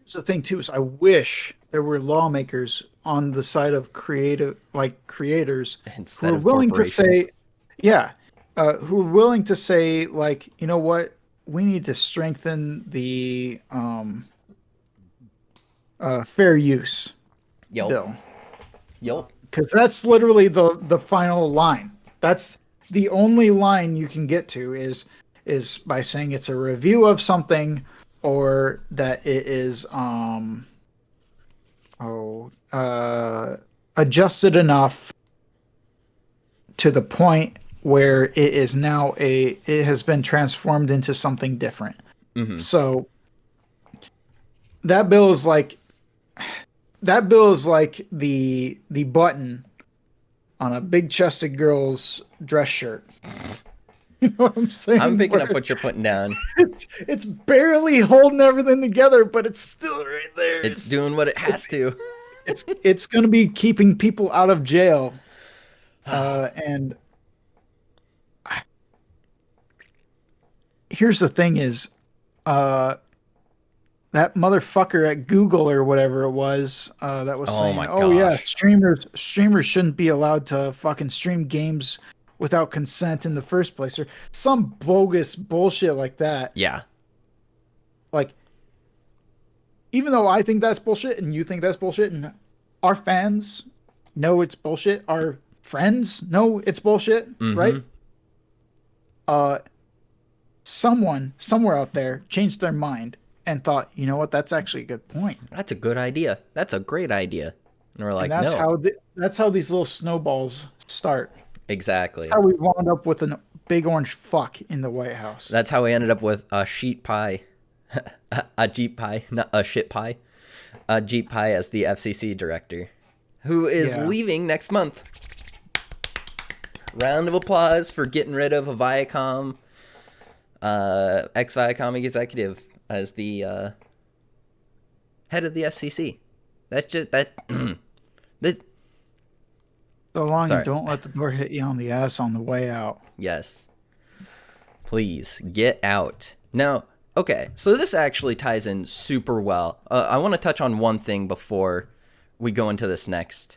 Here's the thing too is I wish there were lawmakers on the side of creators Instead who are of willing to corporations. say, yeah, who are willing to say like, you know what, we need to strengthen the fair use Yep. bill Yep. because that's literally the final line. That's the only line you can get to is by saying it's a review of something or that it is adjusted enough to the point where it is now it has been transformed into something different. Mm-hmm. So that bill is like the button on a big chested girl's dress shirt. You know what I'm saying? I'm picking up Where what you're putting down. it's barely holding everything together, but it's still right there. It's doing what it has to. It's going to be keeping people out of jail. And here's the thing is, that motherfucker at Google or whatever it was, that was saying, my "Oh yeah, gosh. streamers shouldn't be allowed to fucking stream games without consent in the first place," or some bogus bullshit like that. Yeah. Like, even though I think that's bullshit and you think that's bullshit, and our fans know it's bullshit, our friends know it's bullshit, Mm-hmm. right? someone somewhere out there changed their mind and thought, you know what, that's actually a good point. That's a good idea. That's a great idea. And we're And like, no. that's how these little snowballs start. That's Exactly. how we wound up with a big orange fuck in the White House. That's how we ended up with a sheet pie, a Jeep pie, not a shit pie, a Jeep pie as the FCC director, who is Yeah. leaving next month. Round of applause for getting rid of a Viacom, ex-Viacom executive as the head of the FCC. That's just that. that So long Sorry. and don't let the door hit you on the ass on the way out. Yes. Please get out. Now, okay, so this actually ties in super well. I want to touch on one thing before we go into this next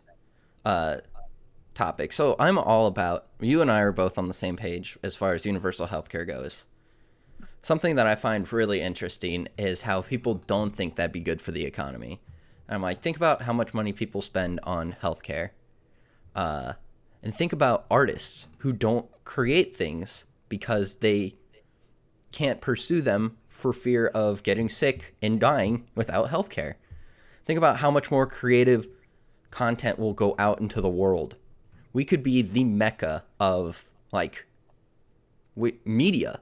topic. So I'm all about, you and I are both on the same page as far as universal healthcare goes. Something that I find really interesting is how people don't think that'd be good for the economy. And I'm like, think about how much money people spend on healthcare. And think about artists who don't create things because they can't pursue them for fear of getting sick and dying without healthcare. Think about how much more creative content will go out into the world. We could be the mecca of media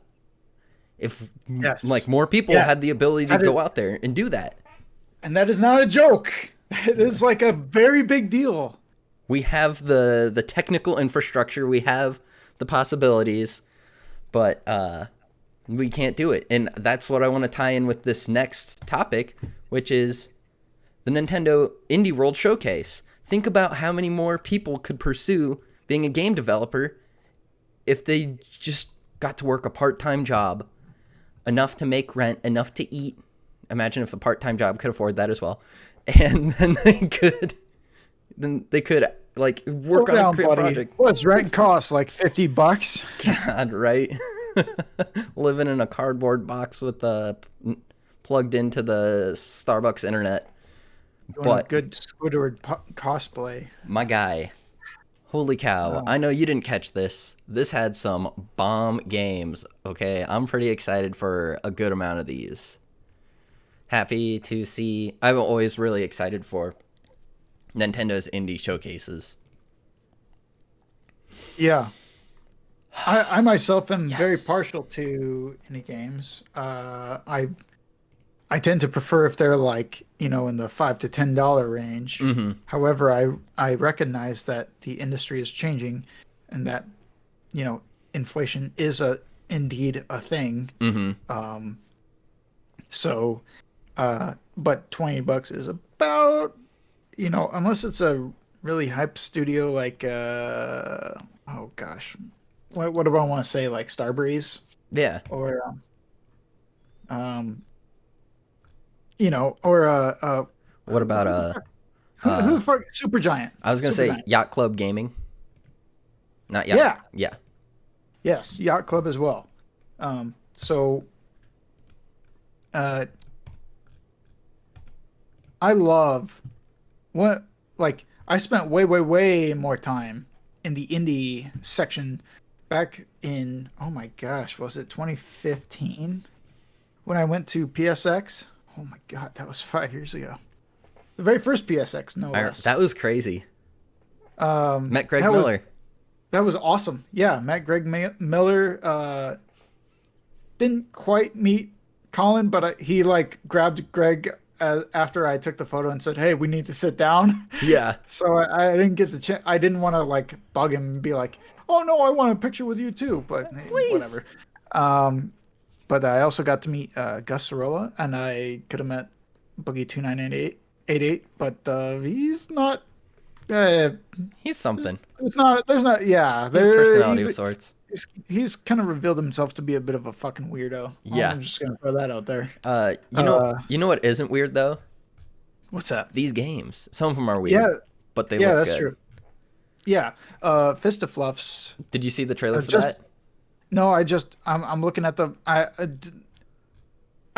if Yes. like more people Yes. had the ability to go out there and do that. And that is not a joke. It is like a very big deal. We have the technical infrastructure, we have the possibilities, but we can't do it. And that's what I want to tie in with this next topic, which is the Nintendo Indie World Showcase. Think about how many more people could pursue being a game developer if they just got to work a part-time job, enough to make rent, enough to eat. Imagine if a part-time job could afford that as well. And then they could like work on a creative project. What's rent cost? Like $50? God, right? Living in a cardboard box with plugged into the Starbucks internet. Doing a good Squidward cosplay. My guy, holy cow. Wow. I know you didn't catch this. This had some bomb games, okay? I'm pretty excited for a good amount of these. Happy to see. I'm always really excited for Nintendo's indie showcases. Yeah. I myself am Yes. very partial to indie games. I tend to prefer if they're like, in the $5 to $10 range. Mm-hmm. However, I recognize that the industry is changing and that, inflation is indeed a thing. Mm-hmm. So, but $20 is about, unless it's a really hype studio like, oh gosh, what do I want to say? Like Starbreeze Yeah. or, What about who the fuck? Supergiant. I was gonna say Supergiant. Yacht Club Gaming. Not Yacht. Yeah. Yeah. Yes, Yacht Club as well. So, I love I spent way more time in the indie section back in, oh my gosh, was it 2015 when I went to PSX? Oh my God, that was 5 years ago. The very first PSX, no less. That was crazy. Met Greg that was- Miller. That was awesome. Yeah, met Greg Miller. Didn't quite meet Colin, but he grabbed Greg after I took the photo and said, "Hey, we need to sit down." Yeah. So I didn't get the chance. I didn't want to bug him and be like, "Oh no, I want a picture with you too." But hey, Please. whatever. But I also got to meet Gus Sorolla, and I could have met Boogie 29888, but he's not. He's something. There's not. Yeah, He's a personality of sorts. he's kind of revealed himself to be a bit of a fucking weirdo. Yeah. I'm just gonna throw that out there. You know what isn't weird though? What's that? These games. Some of them are weird. Yeah, But they yeah, look that's good. true. Yeah, Fist of Fluffs. Did you see the trailer for just- that? No, I'm looking at the. I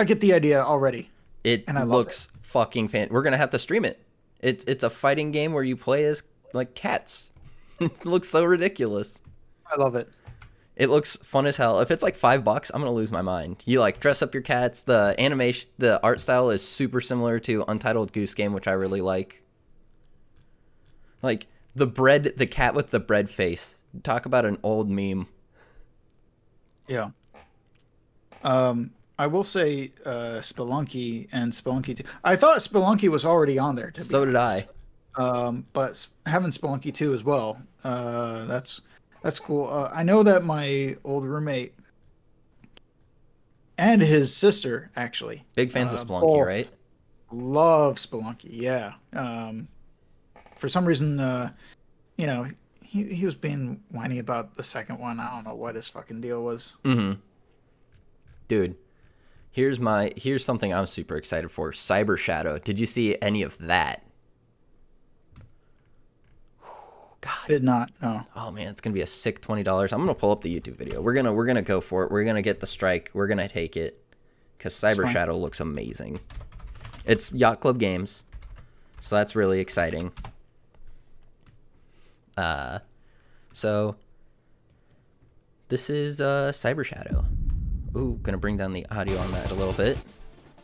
get the idea already. It and I love looks fucking fan. We're gonna have to stream it. It's a fighting game where you play as like cats. It looks so ridiculous. I love it. It looks fun as hell. If it's like $5, I'm gonna lose my mind. You like dress up your cats. The animation, the art style is super similar to Untitled Goose Game, which I really like. Like the cat with the bread face. Talk about an old meme. Yeah. I will say Spelunky and Spelunky 2. I thought Spelunky was already on there, to be So did honest. I. But having Spelunky 2 as well, that's cool. I know that my old roommate and his sister actually Big fans of Spelunky, both right? love Spelunky. Yeah. For some reason, you know, he was being whiny about the second one. I don't know what his fucking deal was. Mm-hmm. Dude, here's something I'm super excited for. Cyber Shadow. Did you see any of that? God. Did not. No. Oh man, it's gonna be a sick $20. I'm gonna pull up the YouTube video. We're gonna go for it. We're gonna get the strike. We're gonna take it. Cause Cyber Fine. Shadow looks amazing. It's Yacht Club Games. So that's really exciting. So this is Cyber Shadow. Ooh, gonna bring down the audio on that a little bit.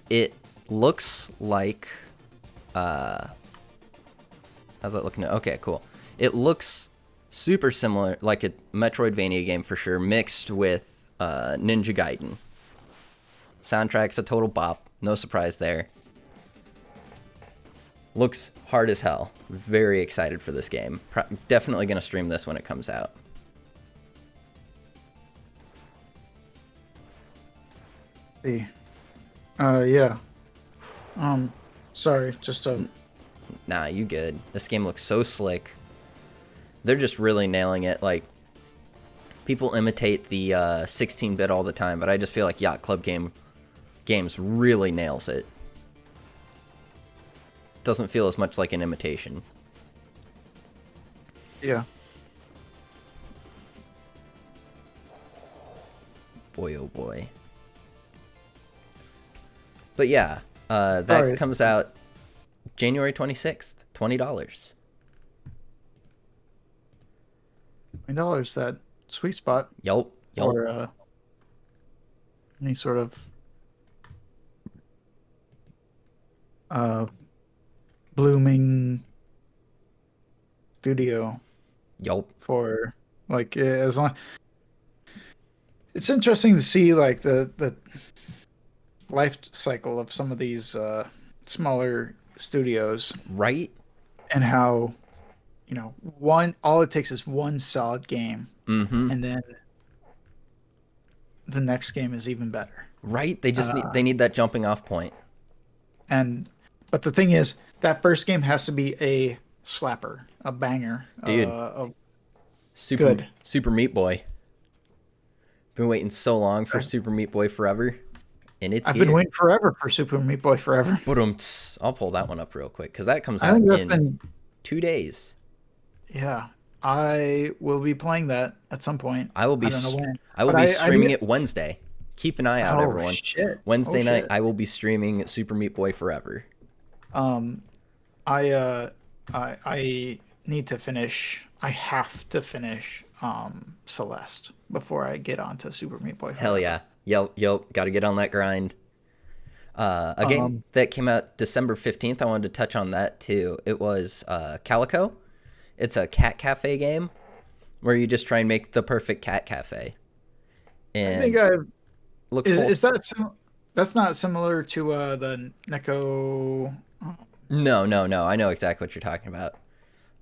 It looks like how's that looking? Okay, cool. It looks super similar, like a Metroidvania game for sure, mixed with Ninja Gaiden. Soundtrack's a total bop, no surprise there. Looks hard as hell. Very excited for this game. Definitely gonna stream this when it comes out. See. Yeah. Sorry, just Nah, you good. This game looks so slick. They're just really nailing it. Like, people imitate the 16-bit all the time, but I just feel like Yacht Club games really nails it. Doesn't feel as much like an imitation. yeah. Boy, oh boy. But yeah, that Alright. comes out January 26th, $20. $9, that sweet spot, Yup. or any sort of blooming studio Yup. for like as long. It's interesting to see like the life cycle of some of these smaller studios Right? and how one all it takes is one solid game Mm-hmm. and then the next game is even better. Right? They just need that jumping off point. And but the thing is, that first game has to be a slapper, a banger, Dude. Good. Super Meat Boy. Been waiting so long for Super Meat Boy forever. And it's I've here. been waiting forever for Super Meat Boy forever. I'll pull that one up real quick because that comes I out think that's in been 2 days. Yeah, I will be playing that at some point. I will be don't know when. I will But be I streaming need- it Wednesday. Keep an eye out, Oh, everyone. shit. Wednesday Oh, night, shit. I will be streaming Super Meat Boy Forever. I need to finish. I have to finish Celeste before I get onto Super Meat Boy. Hell yeah. Yep. Got to get on that grind. A game that came out December 15th, I wanted to touch on that too. It was Calico. It's a cat cafe game where you just try and make the perfect cat cafe. And I think I looks is that that's not similar to the Neko. No. I know exactly what you're talking about.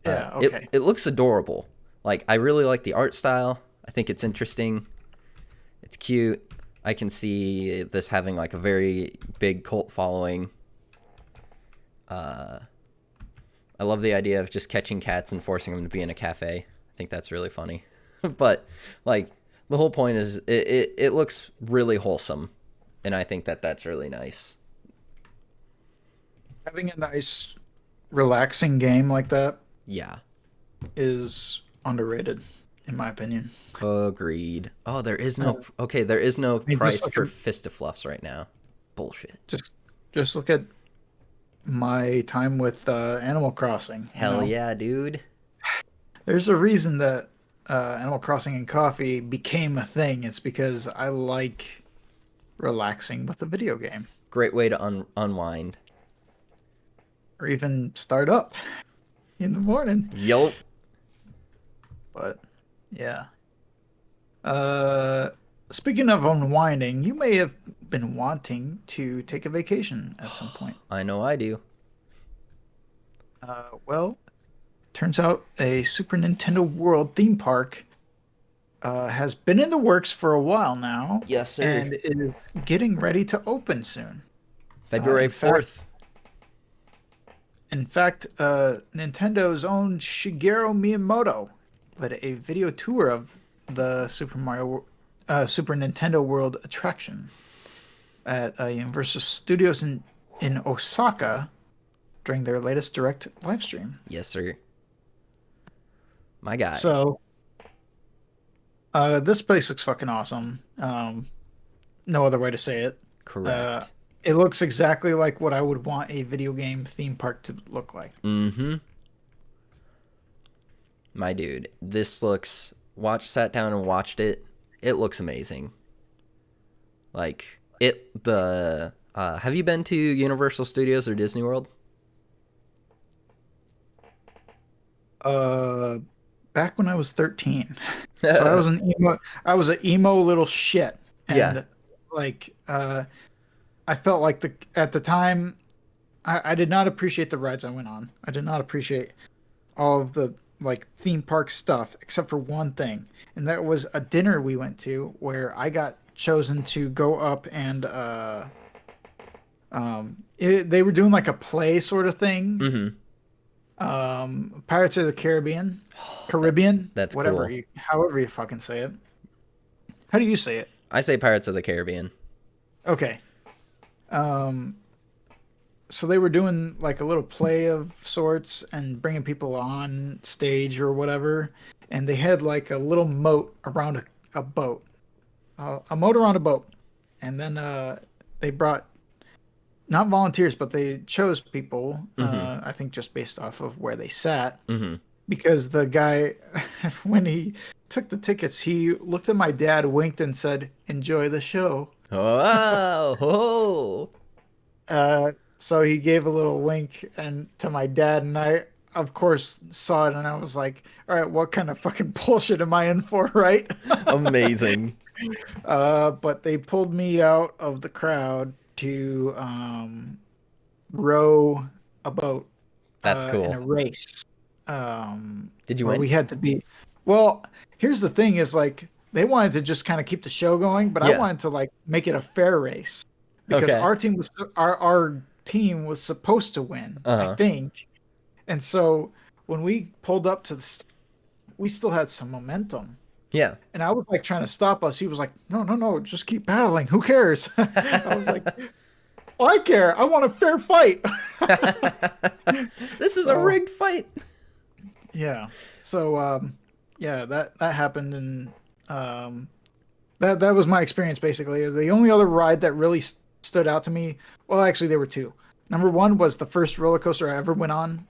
Yeah. Okay. It looks adorable. Like, I really like the art style. I think it's interesting. It's cute. I can see this having like a very big cult following. I love the idea of just catching cats and forcing them to be in a cafe. I think that's really funny. But like, the whole point is it looks really wholesome, and I think that's really nice. Having a nice, relaxing game like that Yeah. is underrated, in my opinion. Agreed. Oh, there is no mean, price just like for a- Fistafluffs right now. Bullshit. Just look at my time with Animal Crossing. Hell yeah, dude. There's a reason that Animal Crossing and coffee became a thing, it's because I like relaxing with a video game Great way to unwind. or even start up in the morning. Yup. But yeah. Uh, Speaking of unwinding, you may have been wanting to take a vacation at some point. I know I do. Well, turns out a Super Nintendo World theme park has been in the works for a while now, Yes, sir. and is getting ready to open soon. February In fact, 4th. Nintendo's own Shigeru Miyamoto led a video tour of the Super Nintendo World attraction at Universal Studios in Osaka during their latest direct live stream. Yes, sir. My guy. So, this place looks fucking awesome. No other way to say it. Correct. It looks exactly like what I would want a video game theme park to look like. Mm-hmm. My dude, this looks... Sat down and watched it. It looks amazing. Like, have you been to Universal Studios or Disney World? Back when I was 13. So I was an emo little shit. And Yeah. like I felt like at the time I did not appreciate the rides I went on. I did not appreciate all of the like theme park stuff except for one thing. And that was a dinner we went to where I got chosen to go up and they were doing like a play sort of thing. Mm-hmm. Pirates of the Caribbean, That's whatever cool. however you fucking say it. How do you say it? I say Pirates of the Caribbean. Okay. So they were doing like a little play of sorts and bringing people on stage or whatever, and they had like a little moat around a boat, a moat around a boat, and then they brought not volunteers, but they chose people. I think just based off of where they sat, because the guy, when he took the tickets, he looked at my dad, winked, and said, "Enjoy the show." Oh, So he gave a little wink and to my dad, and I, of course, saw it, and I was like, "All right, what kind of fucking bullshit am I in for, right?" amazing. But they pulled me out of the crowd to row a boat. That's cool. In a race. Did you where win? we had to be. Well, here's the thing: is like they wanted to just kind of keep the show going, but I Yeah. wanted to like make it a fair race because Okay. our team was supposed to win, I think. And so when we pulled up to we still had some momentum. Yeah. And I was like trying to stop us. He was like, "No, no, no, just keep battling. Who cares?" I was like, "Well, I care. I want a fair fight." This is a rigged fight. Yeah. So yeah, that happened, and that was my experience basically. The only other ride that really stood out to me, well, actually there were two. Number one was the first roller coaster I ever went on,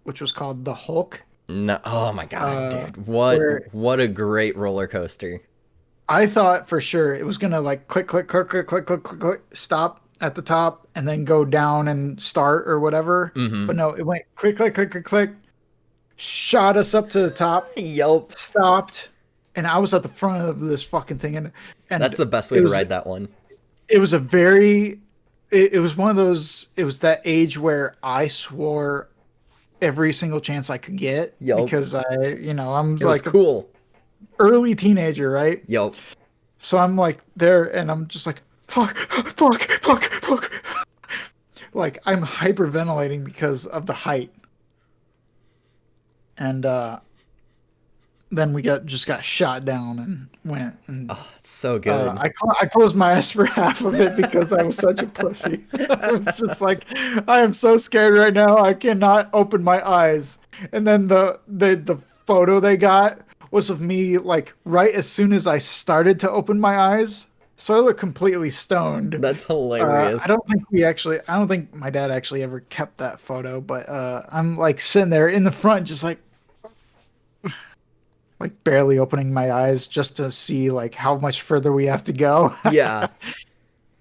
which was called the Hulk. No, oh my god, dude. where- What a great roller coaster. I thought for sure it was gonna like click, click, click, click, click, click, click, click, stop at the top and then go down and start or whatever. But no, it went click, click, click, click, click, shot us up to the top, Yelp. stopped, and I was at the front of this fucking thing, and That's the best way to ride that one. It was a very, it was one of those. It was that age where I swore every single chance I could get because I'm It was like cool. early teenager, right? Yep. So I'm like there, and I'm just like fuck, fuck, fuck, fuck. Like I'm hyperventilating because of the height, and then we just got shot down and went. And Oh, it's so good. I closed my eyes for half of it because I was such a pussy. I was just like, I am so scared right now. I cannot open my eyes. And then the photo they got was of me like right as soon as I started to open my eyes. So I look completely stoned. That's hilarious. I don't think my dad actually ever kept that photo, but I'm like sitting there in the front, just like, like barely opening my eyes just to see like how much further we have to go. Yeah.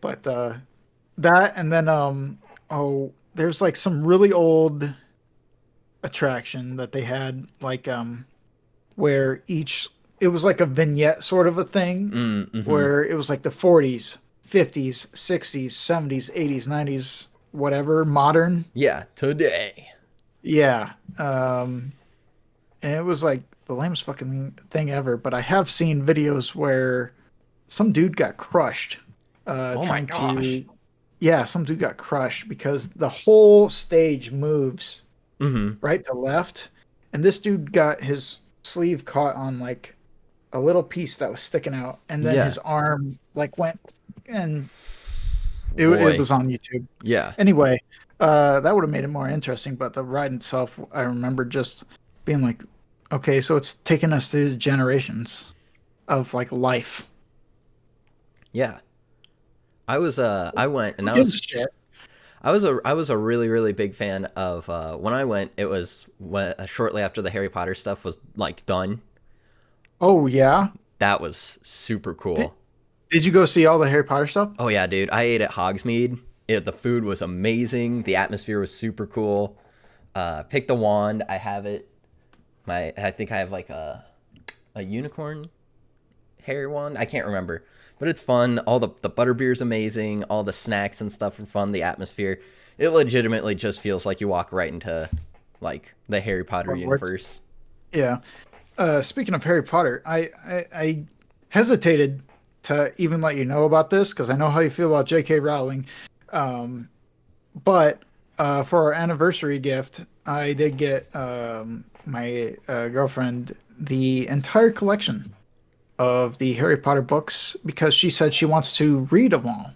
But that and then oh, there's like some really old attraction that they had like where each it was like a vignette sort of a thing Mm-hmm. where it was like the 40s, 50s, 60s, 70s, 80s, 90s, whatever, modern. Yeah. Today. Yeah. And it was like the lamest fucking thing ever, but I have seen videos where some dude got crushed Oh my trying gosh. to yeah, some dude got crushed because the whole stage moves Mm-hmm. right to left, and this dude got his sleeve caught on like a little piece that was sticking out, and then Yeah. his arm like went, and it Boy. was on YouTube. Yeah. Anyway, that would have made it more interesting, but the ride itself, I remember just being like, okay, so it's taken us through generations of like life. Yeah. I went and Who gives a shit? I was a really really big fan of when I went. It was shortly after the Harry Potter stuff was like done. Oh yeah. That was super Did, cool. did you go see all the Harry Potter stuff? Oh yeah, dude. I ate at Hogsmeade. The food was amazing. The atmosphere was super cool. Pick the wand. I have it. I think I have like a unicorn hair wand. I can't remember, but it's fun. All the butterbeer is amazing. All the snacks and stuff are fun. The atmosphere. It legitimately just feels like you walk right into like the Harry Potter Hogwarts. universe. Yeah. Speaking of Harry Potter, I hesitated to even let you know about this because I know how you feel about J.K. Rowling. Um, but for our anniversary gift, I did get my girlfriend the entire collection of the Harry Potter books because she said she wants to read them all,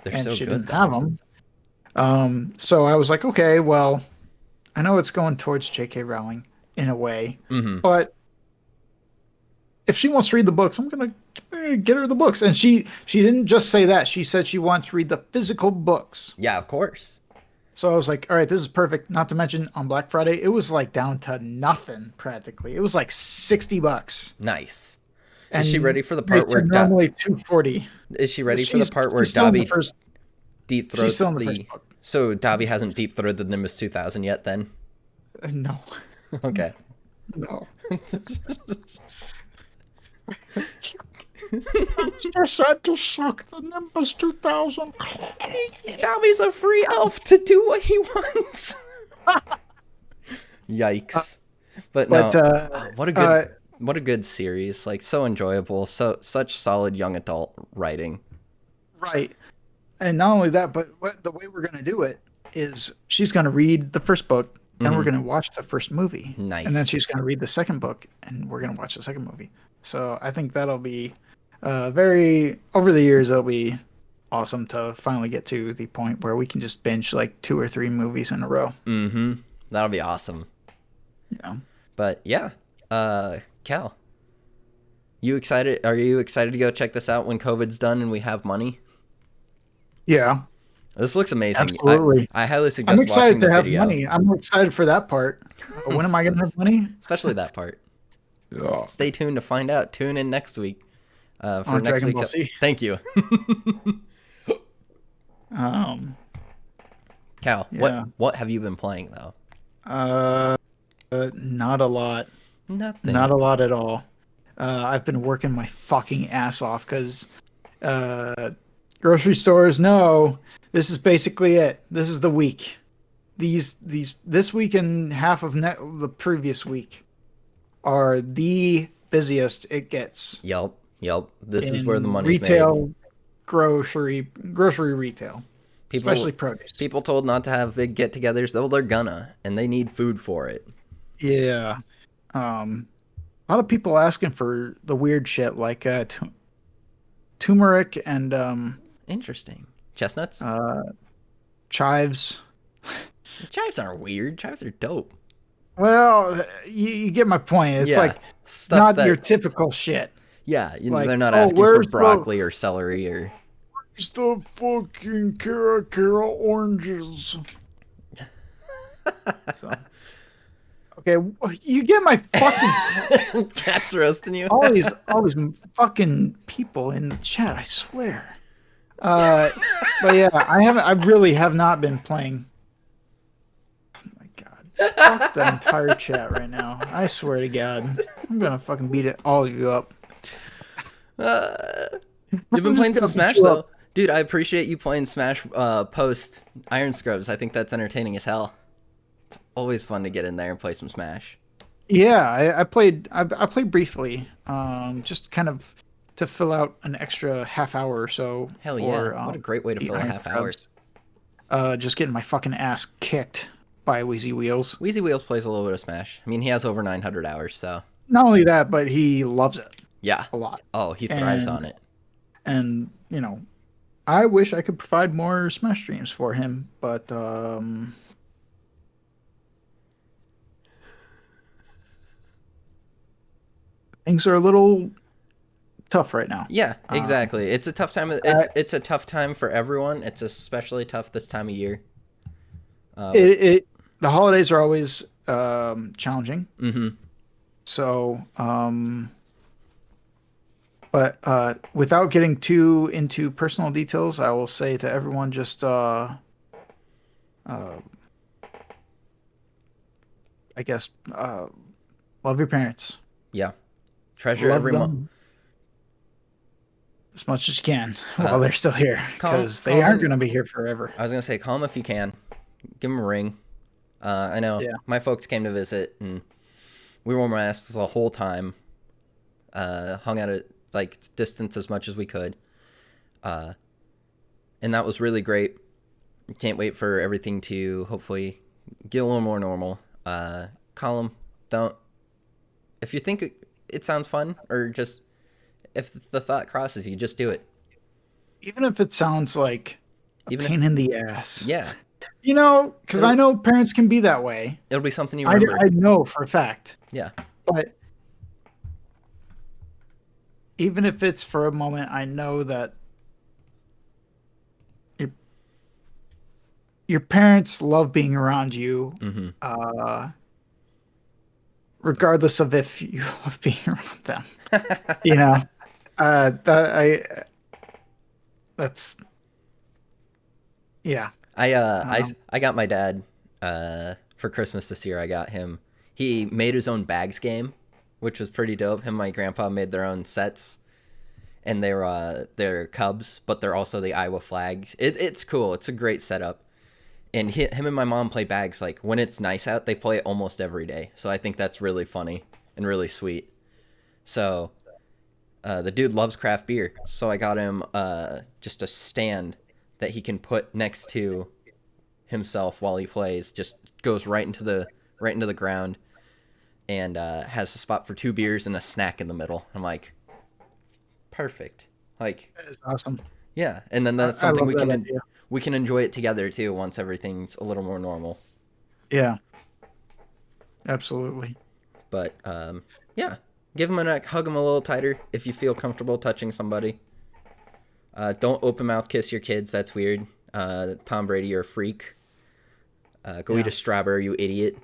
They're and so she good didn't have though. them. So I was like, okay, well, I know it's going towards J.K. Rowling in a way, Mm-hmm. but if she wants to read the books, I'm gonna get her the books. And she didn't just say that. She said she wants to read the physical books. Yeah, of course. So I was like, all right, this is perfect. Not to mention on Black Friday, it was like down to nothing practically. It was like $60. Nice. Is she And ready for the they part where said normally 240. is she ready for the She's part where she's still in the Dobby first deep she's still throats in the first the? book. So Dobby hasn't deep throated the Nimbus 2000 yet. Then No. okay. No. Monster said to suck the Nimbus 2000. Dobby's a free elf to do what he wants. Yikes! But But no, what a good series. Like so enjoyable. So such solid young adult writing. right. And not only that, but the way we're going to do it is she's going to read the first book, then we're Hmm. going to watch the first movie, and then Nice. she's going to read the second book, and we're going to watch the second movie. So I think that'll be very over the years. It'll be awesome to finally get to the point where we can just binge like 2 or 3 movies in a row. Mm-hmm. That'll be awesome. Yeah. But yeah, Cal, you excited? Are you excited to go check this out when COVID's done and we have money? Yeah. This looks amazing. Absolutely. I highly I'm suggest excited watching the to have video, money. I'm excited for that part. When am I going to have money? especially that part. Yeah. Stay tuned to find out. Tune in next week for On next Dragon week's. Ball Z. Thank you, Um. Cal. Yeah. What have you been playing though? Uh. Not a lot. Not Nothing. a lot at all. I've been working my fucking ass off because uh, grocery stores. No, this is basically it. This is the week. This week and half of the previous week are the busiest it gets Yep. Yep. This is where the in money's made. retail, grocery retail, especially People produce. people told not to have big get-togethers, though they're gonna, and they need food for it. Yeah. A lot of people asking for the weird shit like turmeric and Interesting. Chestnuts? uh, chives. Chives aren't weird. Chives are dope. Well, you get my point. It's Yeah. like Stuff not your that, typical shit. yeah, Like, they're not oh, asking for broccoli or celery or. where's the fucking Cara oranges? So, Okay, you get my fucking Chat's roasting you. all these fucking people in the chat. I swear. But yeah, I really have not been playing. Oh my god, fuck that entire chat right now. I swear to God, I'm gonna fucking beat all of you up. You've been I'm just playing some gonna beat Smash you though, up. dude. I appreciate you playing Smash post Iron Scrubs. I think that's entertaining as hell. It's always fun to get in there and play some Smash. Yeah, I played. I played briefly, just kind of to fill out an extra half hour or so Hell yeah! for What a great way to the fill a Iron half hour. Scrubs. Just getting my fucking ass kicked by Wheezy Wheels. Wheezy Wheels plays a little bit of Smash. I mean, he has over 900 hours, so Not only that, but he loves it yeah. a lot. Oh, he thrives And on it. you know, I wish I could provide more Smash streams for him, but things are a little tough right now. Yeah, exactly. It's a tough time. It's a tough time for everyone. It's especially tough this time of year. The holidays are always challenging. Mm-hmm. So, but without getting too into personal details, I will say to everyone, just I guess love your parents. Yeah, treasure Love every month. them as much as you can while they're still here, Call, because they call aren't them. going to be here forever. I was gonna say, call them if you can. Give them a ring. I know Yeah. my folks came to visit, and we wore masks the whole time. Hung out at like distance as much as we could, and that was really great. Can't wait for everything to hopefully get a little more normal. Call them. Don't. If you think it sounds fun, or just if the thought crosses you, just do it. Even if it sounds like a Even pain in the ass. yeah, Because I know parents can be that way. it'll be something you I remember. know for a fact. Yeah. But even if it's for a moment, I know that your parents love being around you, Mm-hmm. regardless of if you love being around them. You know, that's yeah. I got my dad for Christmas this year. I got him. He made his own bags game, which was pretty dope. Him and my grandpa made their own sets, and they're Cubs, but they're also the Iowa flags. It's cool. It's a great setup. And him and my mom play bags like when it's nice out. They play it almost every day. So I think that's really funny and really sweet. So the dude loves craft beer, so I got him just a stand that he can put next to himself while he plays. Just goes right into the ground, and has a spot for 2 beers and a snack in the middle. I'm like, perfect. Like, That is awesome. yeah, and then that's I something love that idea. we can enjoy it together too once everything's a little more normal. Yeah, absolutely. But yeah, give him a neck, hug him a little tighter if you feel comfortable touching somebody. Don't open mouth kiss your kids. That's weird. Tom Brady, you're a freak. Go eat a strawberry, you idiot.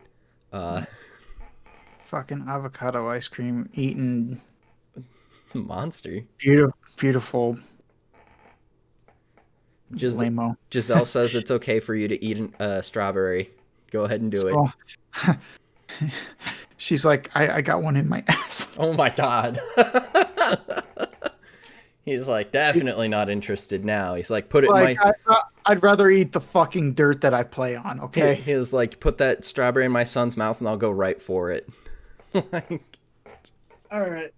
Fucking avocado ice cream eating Monster. beautiful lame-o. Giselle says it's okay for you to eat a strawberry. Go ahead and do it. She's like, I got one in my ass. Oh my god. He's like, definitely not interested now. He's like, put it Like, in my... I'd rather eat the fucking dirt that I play on, okay? He was like, put that strawberry in my son's mouth and I'll go right for it. Like... All right.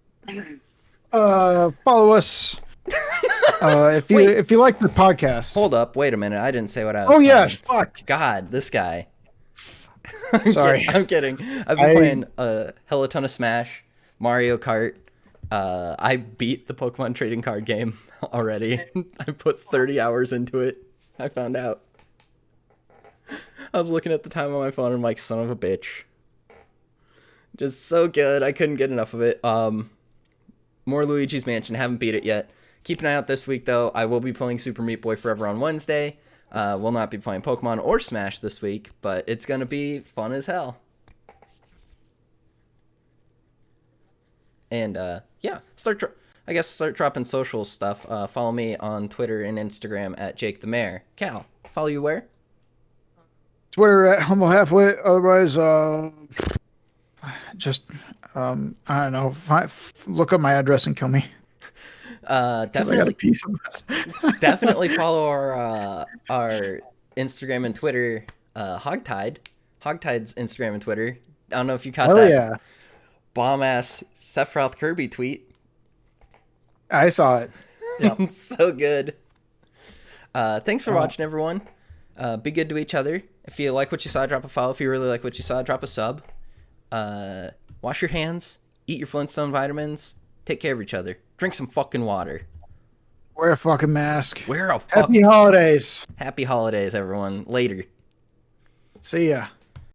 Follow us. If you like the podcast. Hold up, wait a minute. I didn't say what I was Oh yeah, playing. fuck. God, this guy. Sorry. I'm kidding. I've been playing a hella ton of Smash, Mario Kart. I beat the Pokemon trading card game already. I put 30 hours into it. I found out. I was looking at the time on my phone and I'm like, son of a bitch. Just so good. I couldn't get enough of it. More Luigi's Mansion. Haven't beat it yet. Keep an eye out this week, though. I will be playing Super Meat Boy Forever on Wednesday. We'll not be playing Pokemon or Smash this week, but it's going to be fun as hell. And yeah, start dropping social stuff. Follow me on Twitter and Instagram at Jake the Mayor. Cal, follow you where? Twitter at humble halfway. Otherwise, just I don't know. Look up my address and kill me because I got a Definitely, piece of that. definitely follow our Instagram and Twitter. Hogtide's Instagram and Twitter. I don't know if you caught Hell that yeah, bomb ass Sephiroth Kirby tweet. I saw it. Yep. So good. Thanks for Oh, watching, everyone. Be good to each other. If you like what you saw, drop a follow. If you really like what you saw, drop a sub. Wash your hands. Eat your Flintstone vitamins. Take care of each other. Drink some fucking water. wear a fucking mask. Wear a Happy fuck. holidays. Happy holidays, everyone. Later. See ya.